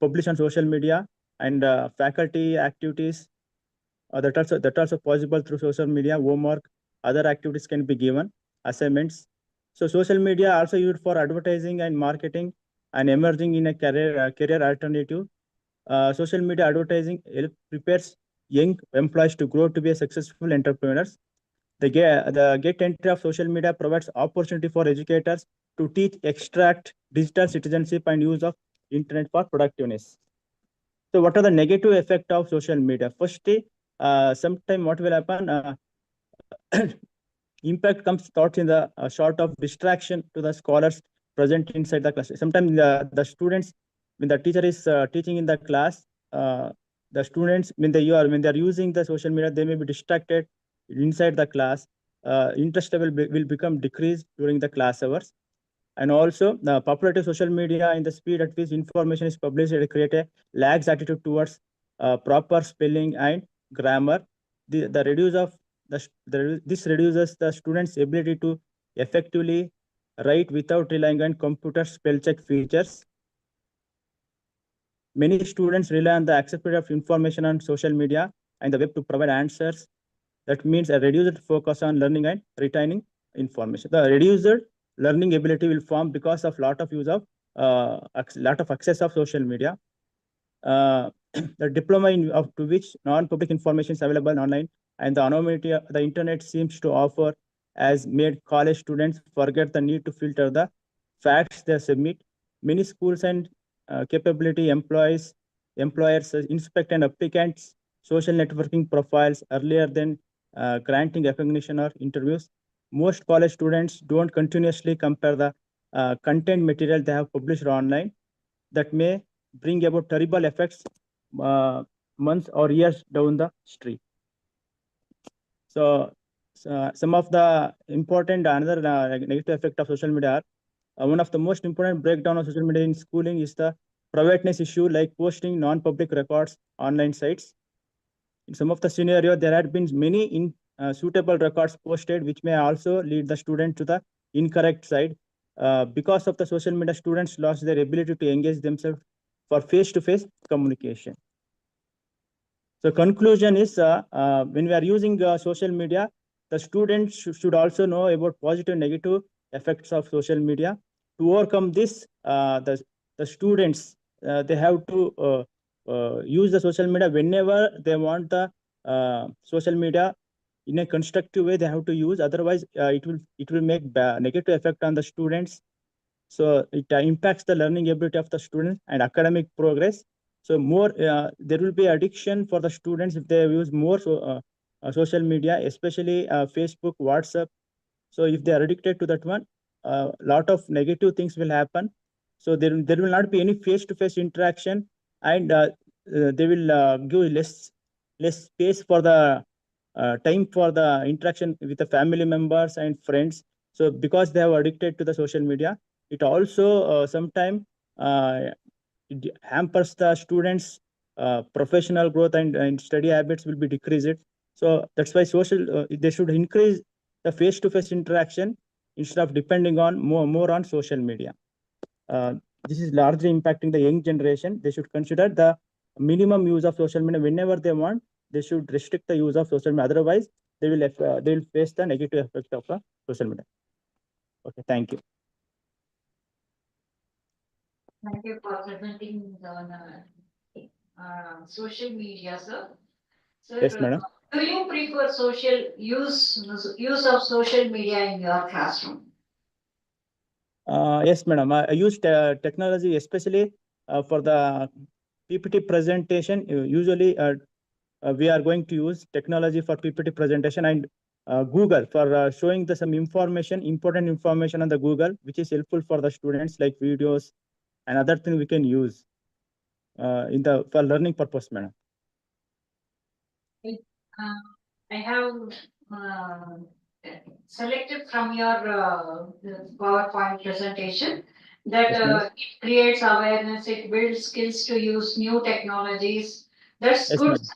publish on social media, and faculty activities that also possible through social media. Homework, other activities can be given, assignments. So social media also used for advertising and marketing and emerging in a career alternative. Social media advertising prepares young employees to grow to be a successful entrepreneurs. The get entry of social media provides opportunity for educators to teach, extract digital citizenship and use of internet for productiveness. So what are the negative effect of social media? Firstly, sometime what will happen? Impact comes thoughts in the sort of distraction to the scholars present inside the class. Sometimes the students, when the teacher is teaching in the class, the students, when they are using the social media, they may be distracted inside the class. Interest level will become decreased during the class hours. And also the popularity of social media and the speed at which information is published create a lax attitude towards proper spelling and grammar. This reduces the students' ability to effectively write without relying on computer spell check features. Many students rely on the accessibility of information on social media and the web to provide answers. That means a reduced focus on learning and retaining information. The reduced learning ability will form because of lot of use of lot of access of social media. The diploma to which non-public information is available online, and the anonymity the internet seems to offer has made college students forget the need to filter the facts they submit. Many schools and capability employers inspect an applicants' social networking profiles earlier than granting recognition or interviews. Most college students don't continuously compare the content material they have published online. That may bring about terrible effects months or years down the street. So some of the important another negative effect of social media are one of the most important breakdown of social media in schooling is the privateness issue, like posting non-public records online sites. In some of the scenario, there had been many suitable records posted, which may also lead the student to the incorrect side. Because of the social media, students lost their ability to engage themselves for face-to-face communication. So conclusion is when we are using social media, the students should also know about positive and negative effects of social media. To overcome this, the students they have to use the social media whenever they want the social media in a constructive way. They have to use. Otherwise, it will make negative effect on the students. So it impacts the learning ability of the students and academic progress. So more there will be addiction for the students if they use more social media, especially Facebook, WhatsApp. So if they are addicted to that one, a lot of negative things will happen. So there will not be any face-to-face interaction, and they will give less space for the time for the interaction with the family members and friends. So because they are addicted to the social media, it also sometimes it hampers the students' professional growth, and study habits will be decreased. So that's why they should increase the face-to-face interaction instead of depending on more on social media. This is largely impacting the young generation. They should consider the minimum use of social media whenever they want. They should restrict the use of social media. Otherwise, they will face the negative effect of social media. Okay, thank you. Thank you for presenting on social media, sir. Sir, Yes, madam. do you prefer use of social media in your classroom? Yes, madam. I use technology especially for the PPT presentation. Usually, we are going to use technology for PPT presentation, and Google for showing some important information on the Google, which is helpful for the students, like videos and other things we can use for learning purpose, madam. I have selected from your PowerPoint presentation that Yes, it creates awareness, it builds skills to use new technologies. That's yes, good. madam.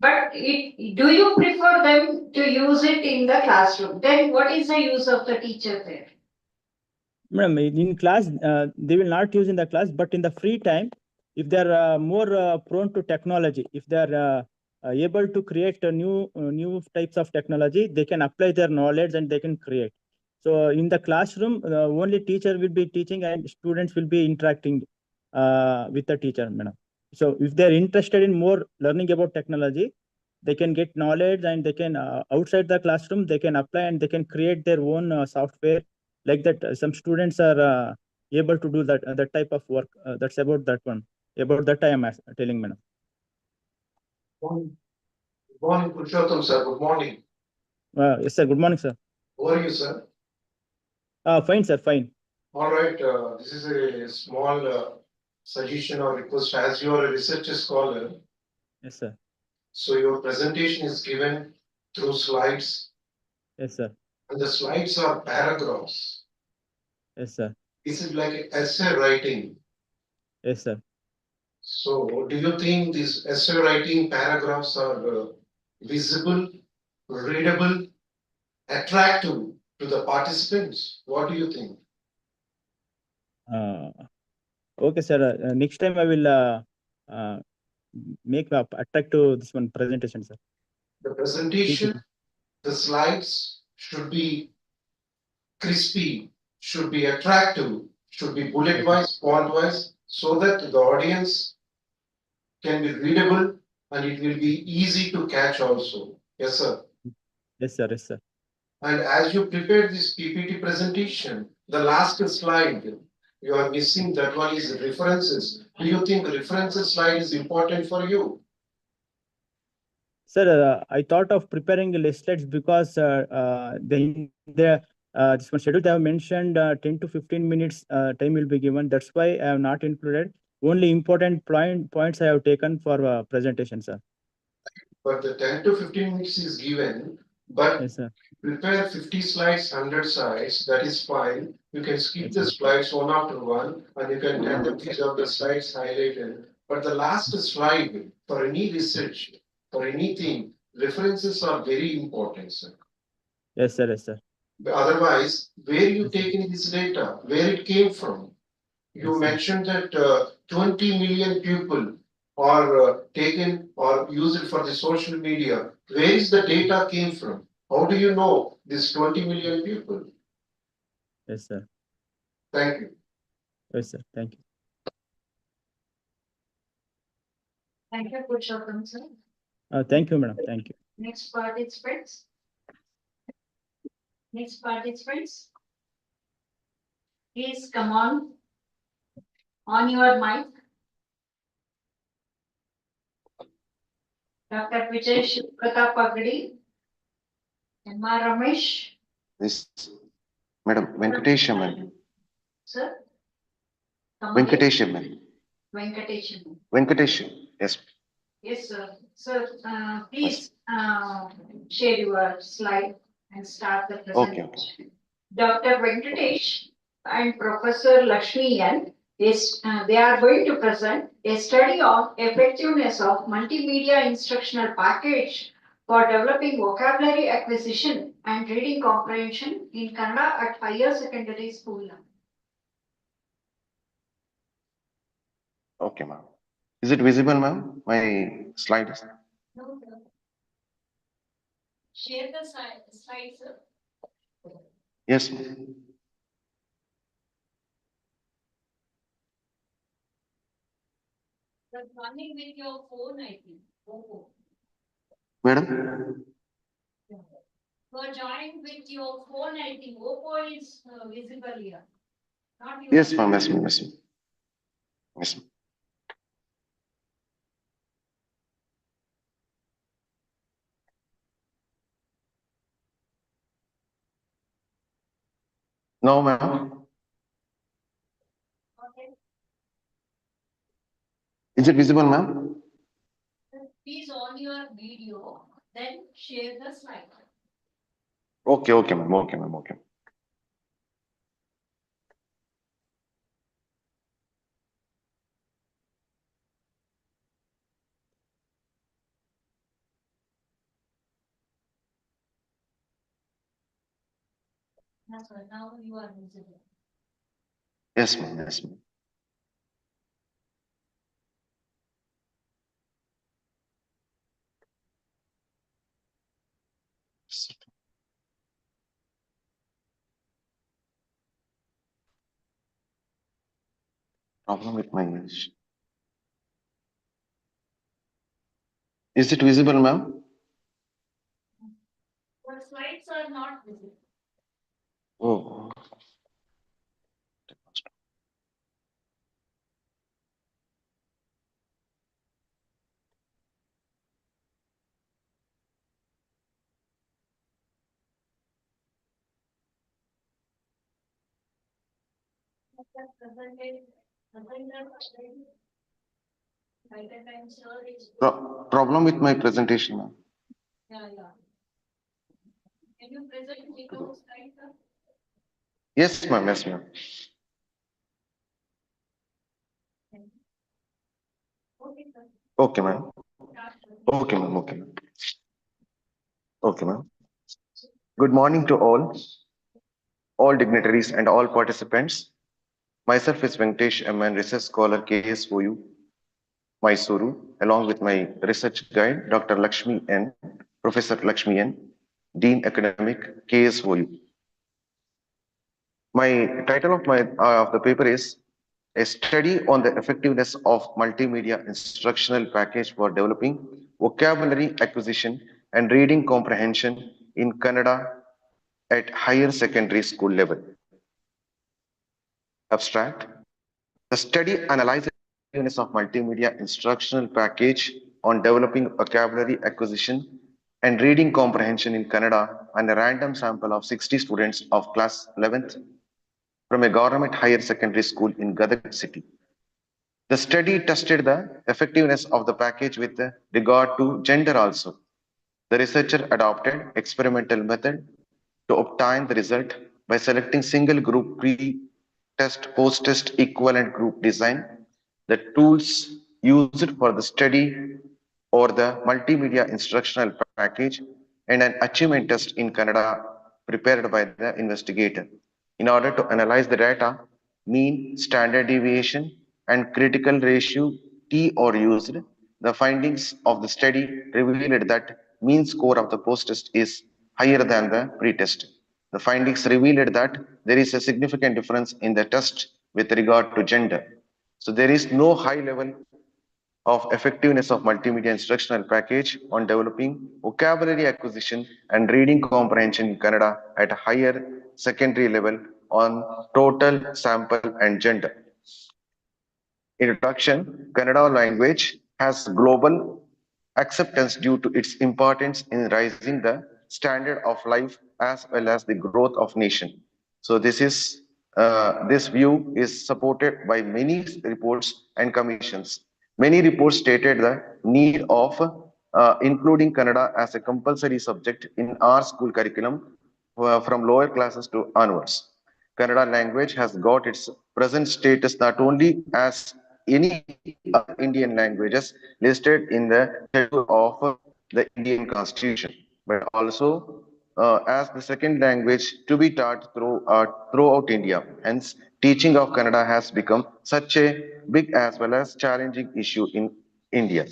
But do you prefer them to use it in the classroom? Then what is the use of the teacher there? Madam, in class, they will not use in the class, but in the free time, if they are more prone to technology, if they are able to create new types of technology, they can apply their knowledge and they can create. So in the classroom, only teacher will be teaching and students will be interacting with the teacher, madam. So if they're interested in more learning about technology, they can get knowledge, and they can outside the classroom, they can apply and they can create their own software like that. Some students are able to do that type of work. That's about that one. About that I am telling, madam. Good morning, Purushottam sir. Good morning. Yes, sir. Good morning, sir. How are you, sir? Fine, sir. Fine. All right. This is a small suggestion or request. As you are a research scholar, Yes, sir. so your presentation is given through slides, Yes, sir. and the slides are paragraphs. Yes, sir. This is like essay writing. Yes, sir. So, do you think these essay writing paragraphs are visible, readable, attractive to the participants? What do you think? Okay, sir. Next time I will make attractive this one presentation, sir. The presentation, the slides should be crispy, should be attractive, should be bullet wise, font wise, so that the audience can be readable and it will be easy to catch also. Yes, sir. Yes, sir. Yes, sir. And as you prepare this PPT presentation, the last slide, you are missing that one is references. Do you think references slide is important for you? Sir, I thought of preparing list slides because this one schedule they have mentioned 10 to 15 minutes time will be given. That's why I have not included. Only important points I have taken for presentation, sir. But the 10 to 15 minutes is given, but Yes, sir. prepare 50 slides, 100 slides, that is fine. You can skip the slides one after one, and you can tell the page of the slides highlighted. But the last slide for any research, for anything, references are very important, sir. Yes, sir. Yes, sir. Otherwise, where you taking this data, where it came from? You mentioned that 20 million people are taken or used for the social media. Where is the data came from? How do you know this 20 million people? Yes, sir. Thank you. Yes, sir. Thank you. Thank you, Purushottam, sir. Thank you, madam. Thank you. Next participants. Next participants. Please come on your mic. Dr. Vijay Pratap Pagadi. M.R. Ramesh. This, Madam, Venkatesham. Sir? Come again. Venkatesham. Venkatesham. Venkatesham. Yes. Yes, sir. Sir, please share your slide and start the presentation. Okay. Dr. Venkatesh and Professor Lakshmi N. They are going to present a study of effectiveness of multimedia instructional package for developing vocabulary acquisition and reading comprehension in Kannada at higher secondary school level. Okay, ma'am. Is it visible, ma'am? My slides? No, sir. Share the slide, sir. Yes, ma'am. You're running with your phone, I think. Madam? You're joined with your phone, I think. Oppo is visible here. Not your Yes, ma'am. Yes, ma'am. Yes, ma'am. Yes, ma'am. No, ma'am. Okay. Is it visible, ma'am? Please on your video, then share the slide. Okay, okay, ma'am. Okay, ma'am. Okay. That's why now you are visible. Yes, ma'am. Yes, ma'am. Problem with my English. Is it visible, ma'am? The slides are not visible. Oh. Problem with my presentation, ma'am. Yeah. Can you present without slide, sir? Yes, ma'am. Yes, ma'am. Okay, sir. Okay, ma'am. Okay, ma'am. Okay, ma'am. Okay, ma'am. Good morning to all dignitaries and all participants. Myself is Venkatesh MN, research scholar KSOU, Mysuru, along with my research guide, Dr. Lakshmi N, Professor Lakshmi N, Dean Academic, KSOU. My title of the paper is A Study on the Effectiveness of Multimedia Instructional Package for Developing Vocabulary Acquisition and Reading Comprehension in Kannada at Higher Secondary School Level. Abstract. The study analyzes the effectiveness of multimedia instructional package on developing vocabulary acquisition and reading comprehension in Kannada on a random sample of 60 students of class 11th from a government higher secondary school in Gadag city. The study tested the effectiveness of the package with regard to gender also. The researcher adopted experimental method to obtain the result by selecting single group pre-test, post-test equivalent group design. The tools used for the study or the multimedia instructional package and an achievement test in Kannada prepared by the investigator. In order to analyze the data, mean, standard deviation, and critical ratio T are used. The findings of the study revealed that mean score of the post-test is higher than the pretest. The findings revealed that there is a significant difference in the test with regard to gender. So there is no high level of effectiveness of multimedia instructional package on developing vocabulary acquisition and reading comprehension in Kannada at a higher secondary level on total, sample, and gender. Introduction, Kannada language has global acceptance due to its importance in raising the standard of life as well as the growth of nation. So this view is supported by many reports and commissions. Many reports stated the need of including Kannada as a compulsory subject in our school curriculum from lower classes to onwards. Kannada language has got its present status not only as any other Indian languages listed in the schedule of the Indian Constitution, but also as the second language to be taught throughout India. Hence, teaching of Kannada has become such a big as well as challenging issue in India.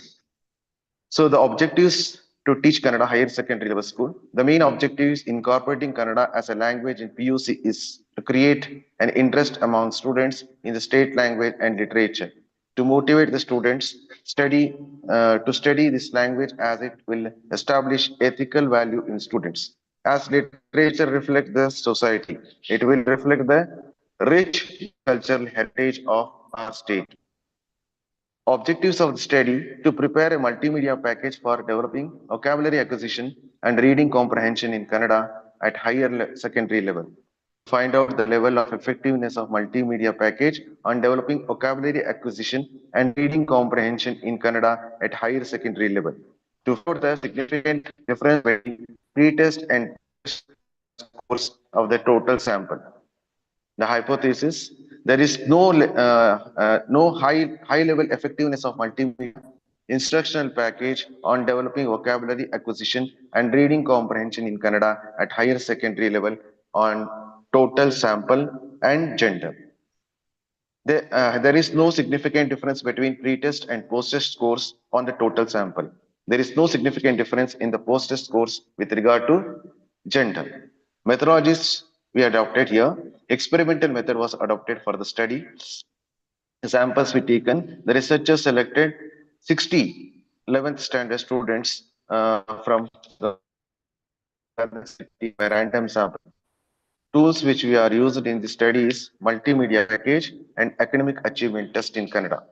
So the objectives to teach Kannada higher secondary level school. The main objective is incorporating Kannada as a language in PUC is to create an interest among students in the state language and literature, to motivate the students to study this language as it will establish ethical value in students. As literature reflects the society, it will reflect the rich cultural heritage of our state. Objectives of the study to prepare a multimedia package for developing vocabulary acquisition and reading comprehension in Kannada at higher secondary level. Find out the level of effectiveness of multimedia package on developing vocabulary acquisition and reading comprehension in Kannada at higher secondary level. To find the significant difference between pre-test and scores of the total sample. The hypothesis, there is no high level effectiveness of multimedia instructional package on developing vocabulary acquisition and reading comprehension in Kannada at higher secondary level on total sample and gender. There is no significant difference between pre-test and post-test scores on the total sample. There is no significant difference in the post-test scores with regard to gender. Methodologies we adopted here. Experimental method was adopted for the study. Samples were taken. The researchers selected 60 11th standard students from the random sample. Tools which we are used in the study is multimedia package and academic achievement test in Kannada.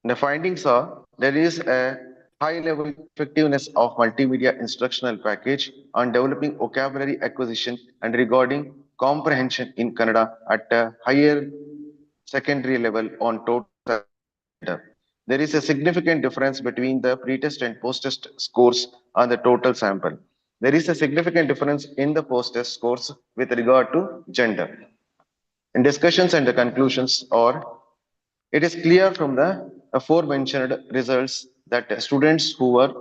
The findings are there is a high level effectiveness of multimedia instructional package on developing vocabulary acquisition and regarding comprehension in Kannada at a higher secondary level on total. There is a significant difference between the pre-test and post-test scores on the total sample. There is a significant difference in the post-test scores with regard to gender. In discussions and the conclusions are, it is clear from the aforementioned results that students who were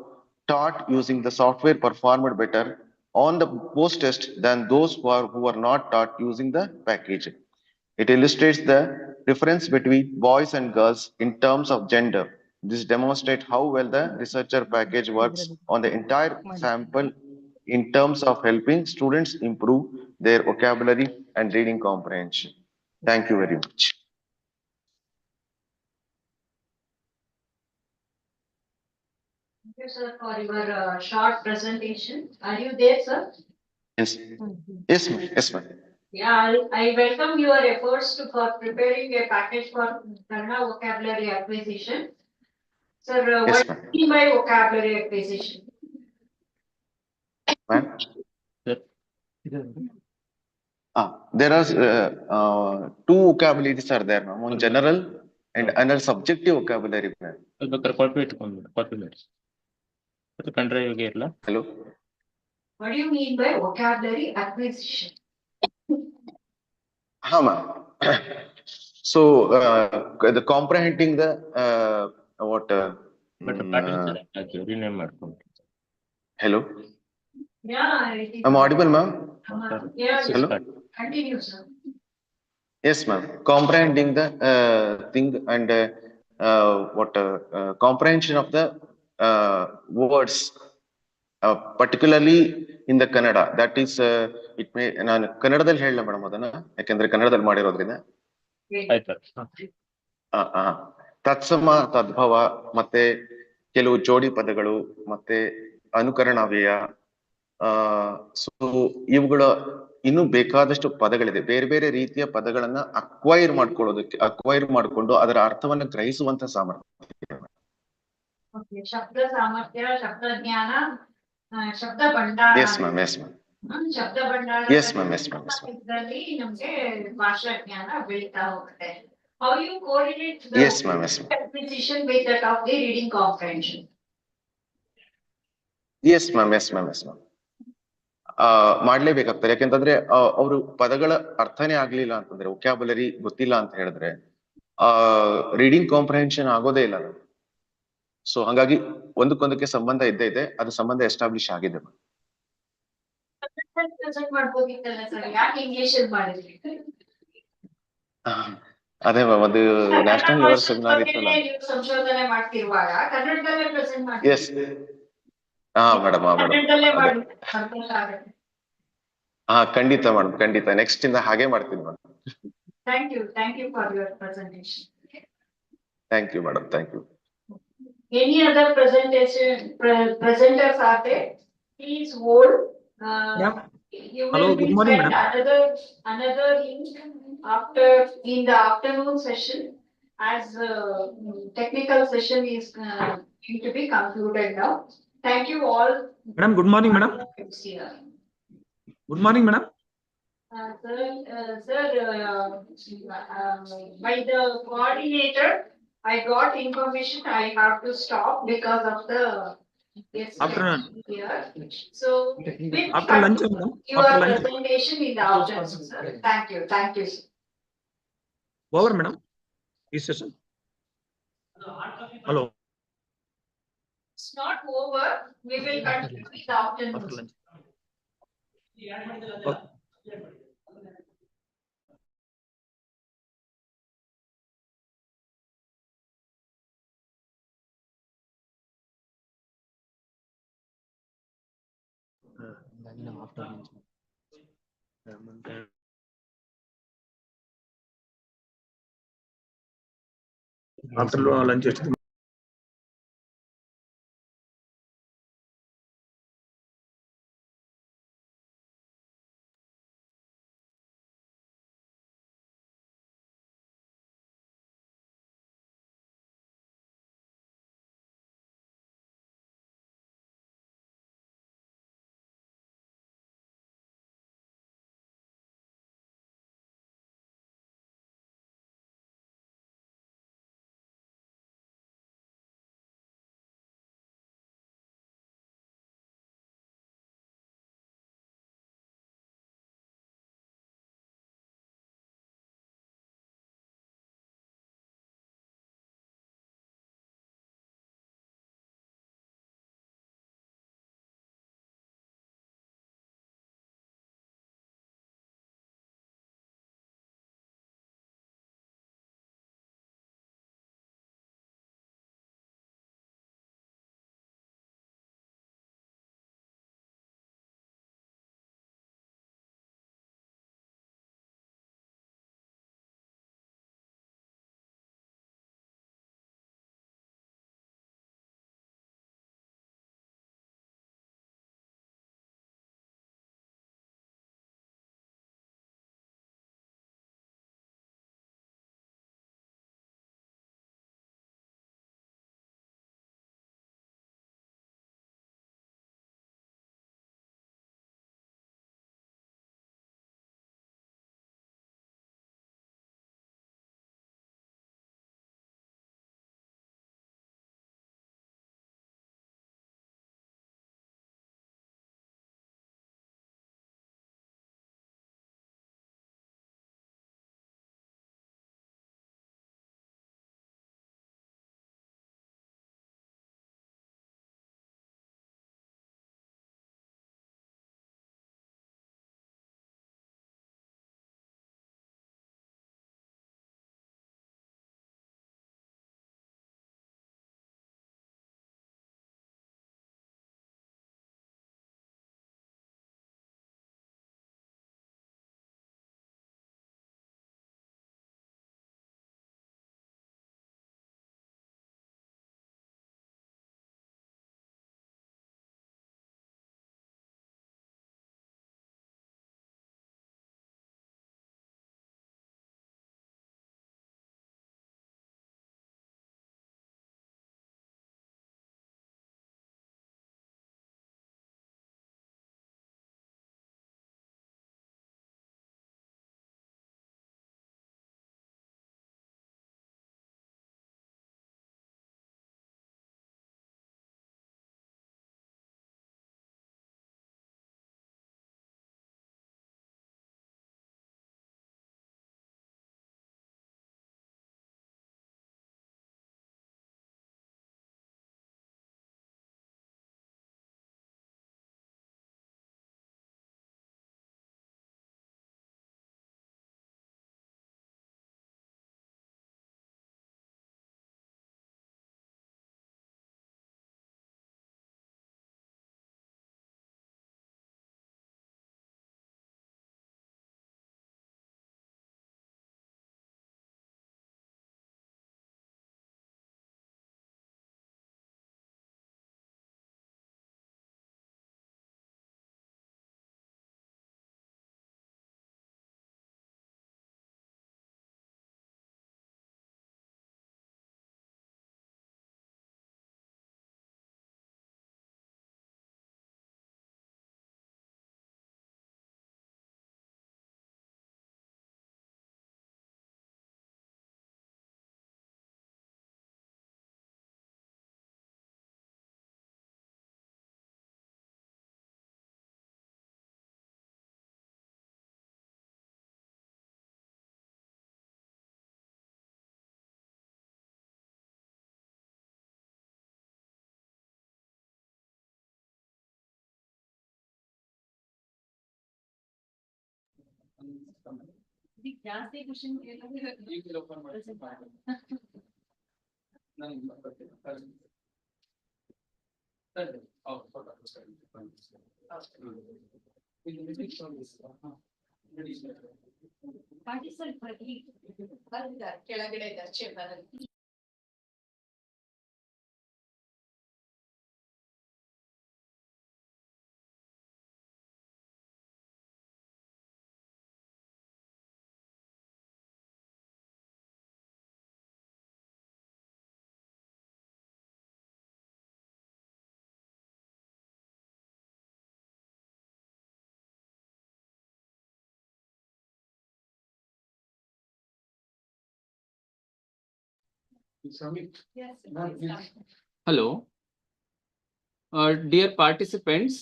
taught using the software performed better on the post-test than those who are not taught using the package. It illustrates the difference between boys and girls in terms of gender. This demonstrates how well the researcher package works on the entire sample in terms of helping students improve their vocabulary and reading comprehension. Thank you very much. Thank you, sir, for your short presentation. Are you there, sir? Yes, yes, ma'am. Yes, ma'am. Yeah, I welcome your efforts for preparing a package for Kannada vocabulary acquisition. Sir, Yes, what do you mean by vocabulary acquisition? Ma'am? There are two vocabularies are there, ma'am. One general and another subjective vocabulary. Hello. What do you mean by vocabulary acquisition? Ma'am. So the comprehending the hello. Yeah, I'm audible, ma'am. Yeah, Hello. continue, sir. Yes, ma'am. Comprehending the thing and comprehension of the words particularly in the Kannada. That is, it may, ನಾನು ಕನ್ನಡದಲ್ಲಿ ಹೇಳಲ್ಲ madam ಅದನ್ನ, ಯಾಕೆಂದ್ರೆ ಕನ್ನಡದಲ್ಲಿ ಮಾಡಿರೋದ್ರಿಂದ. ಆಯ್ತು. ತತ್ಸಮ, ತದ್ಭವ, ಮತ್ತೆ ಕೆಲವು ಜೋಡಿ ಪದಗಳು, ಮತ್ತೆ ಅನುಕರಣವ್ಯಯ, ಸೊ ಇವುಗಳ ಇನ್ನೂ ಬೇಕಾದಷ್ಟು ಪದಗಳಿದೆ. ಬೇರೆ ಬೇರೆ ರೀತಿಯ ಪದಗಳನ್ನ ಅಕ್ವೈರ್ ಮಾಡ್ಕೊಂಡು ಅದರ ಅರ್ಥವನ್ನ ಗ್ರಹಿಸುವಂತ ಸಾಮರ್ಥ್ಯ. ಶಬ್ದ ಸಾಮರ್ಥ್ಯ, ಶಬ್ದ ಜ್ಞಾನ, ಶಬ್ದ ಭಂಡಾರ. Yes ma'am, yes ma'am. ಶಬ್ದ ಭಂಡಾರ ಇದರಲ್ಲಿ ನಮ್ಗೆ ಭಾಷಾ ಜ್ಞಾನ ಬೆಳೀತಾ ಹೋಗುತ್ತೆ. How you correlate the yes ma'am, yes ma'am. acquisition with that of the reading comprehension? Yes ma'am, yes ma'am, yes ma'am. ಮಾಡ್ಲೇಬೇಕಾಗ್ತಾರೆ. ಯಾಕೆಂತಂದ್ರೆ ಅವರು ಪದಗಳ ಅರ್ಥನೇ ಆಗ್ಲಿಲ್ಲ ಅಂತಂದ್ರೆ, ವೊಕ್ಯಾಬುಲರಿ ಗೊತ್ತಿಲ್ಲ ಅಂತ ಹೇಳಿದ್ರೆ ರೀಡಿಂಗ್ ಕಾಂಪ್ರಹೆನ್ಷನ್ ಆಗೋದೇ ಇಲ್ಲ. ಸೊ ಹಾಗಾಗಿ ಒಂದಕ್ಕೊಂದಕ್ಕೆ ಸಂಬಂಧ ಇದ್ದೇ ಇದೆ, ಅದು ಸಂಬಂಧ ಎಸ್ಟಾಬ್ಲಿಷ್ ಆಗಿದೆ. ಅದೇ ಮ್ಯಾಮ್, ಅದು ನ್ಯಾಷನಲ್ ಲೆವೆಲ್ ಸೆಮಿನಾರ್ ಇತ್ತಲ್ಲ. ಸಂಶೋಧನೆ ಮಾಡ್ತಿರುವಾಗ ಕನ್ನಡದಲ್ಲೇ ಪ್ರೆಸೆಂಟ್ ಮಾಡಿ. ಎಸ್, ಹಾ ಮೇಡಮ್, ಖಂಡಿತ ಮೇಡಮ್, ಖಂಡಿತ. ನೆಕ್ಸ್ಟ್ ಇಂದ ಹಾಗೆ ಮಾಡ್ತೀನಿ madam. Thank you for your presentation. Thank you madam, thank you. Any other presenters are there? Please hold. Yeah. You Hello, will good morning, send another link after in the afternoon session, as technical session is going to be concluded now. Thank you all. Madam, good morning, madam. Good morning, madam. Sir, by the coordinator, I got information I have to stop because of the Afternoon. here. So After lunch, madam. Your After lunch. presentation in the afternoon, sir. Thank you, sir. Over, madam. This session. Hello. It's not over. We will continue in the afternoon. After lunch. Okay. After lunch. ಕೆಳಗಡೆ ಇದ್ದಾರೆ chamber ಅಲ್ಲಿ. Yes. Hello, dear participants.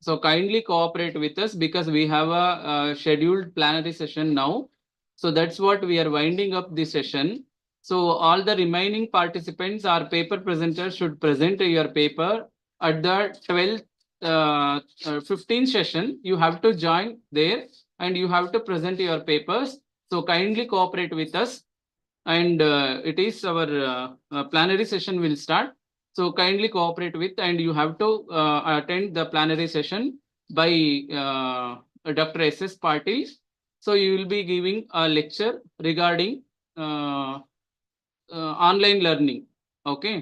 So kindly cooperate with us because we have a scheduled plenary session now. So that's what we are winding up the session. So all the remaining participants or paper presenters should present your paper at the 15th session. You have to join there and you have to present your papers. So kindly cooperate with us. And it is our plenary session will start. So kindly cooperate with, and you have to attend the plenary session by Dr. S.S. Patil. So you will be giving a lecture regarding online learning. Okay.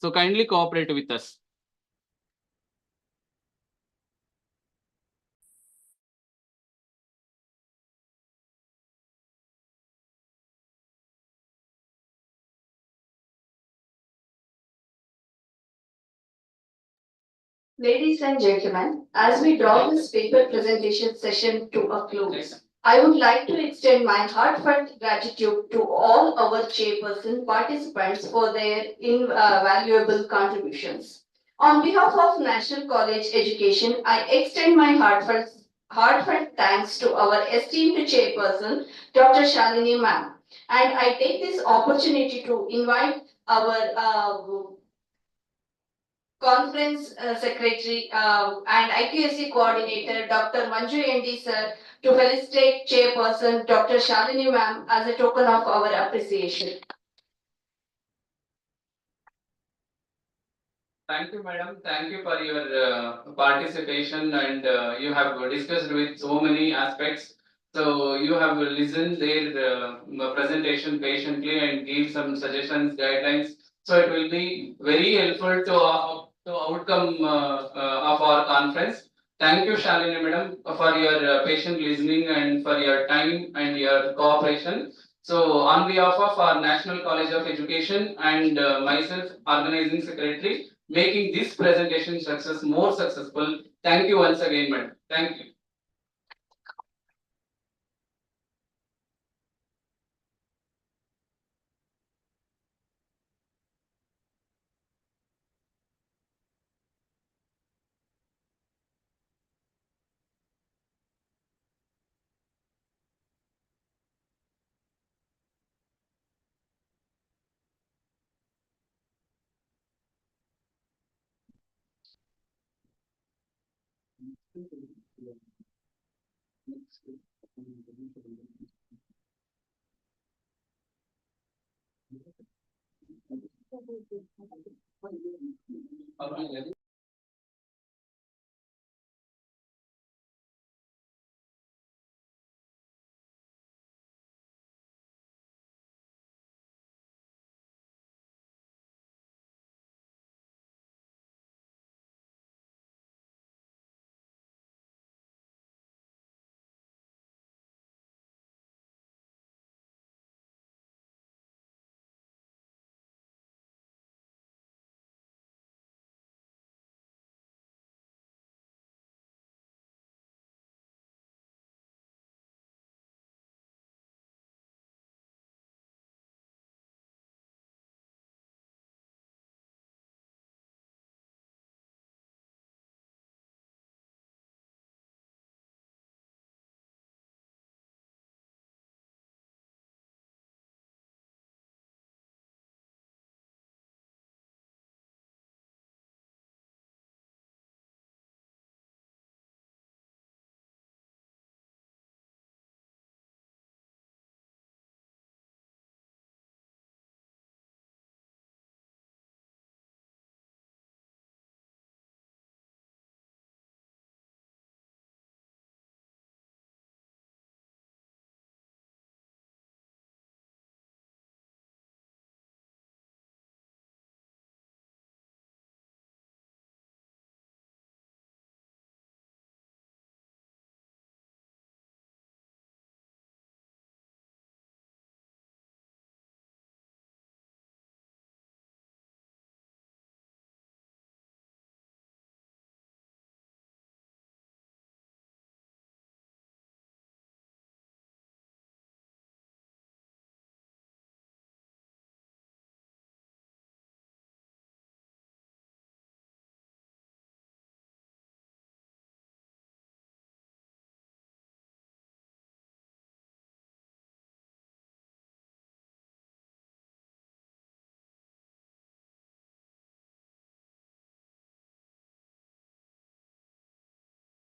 So kindly cooperate with us. Ladies and gentlemen, as we draw this paper presentation session to a close, I would like to extend my heartfelt gratitude to all our chairperson participants for their invaluable contributions. On behalf of National College Education, I extend my heartfelt thanks to our esteemed chairperson, Dr. Shalini ma'am. And I take this opportunity to invite our Conference Secretary and IQAC Coordinator, Dr. Manju ND sir, to felicitate Chairperson, Dr. Shalini ma'am, as a token of our appreciation. Thank you, madam. Thank you for your participation, and you have discussed with so many aspects. So you have listened their presentation patiently and give some suggestions, guidelines. So it will be very helpful to outcome of our conference. Thank you, Shalini madam, for your patient listening and for your time and your cooperation. So on behalf of our National College of Education and myself, organizing secretary, making this presentation more successful. Thank you once again, madam. Thank you.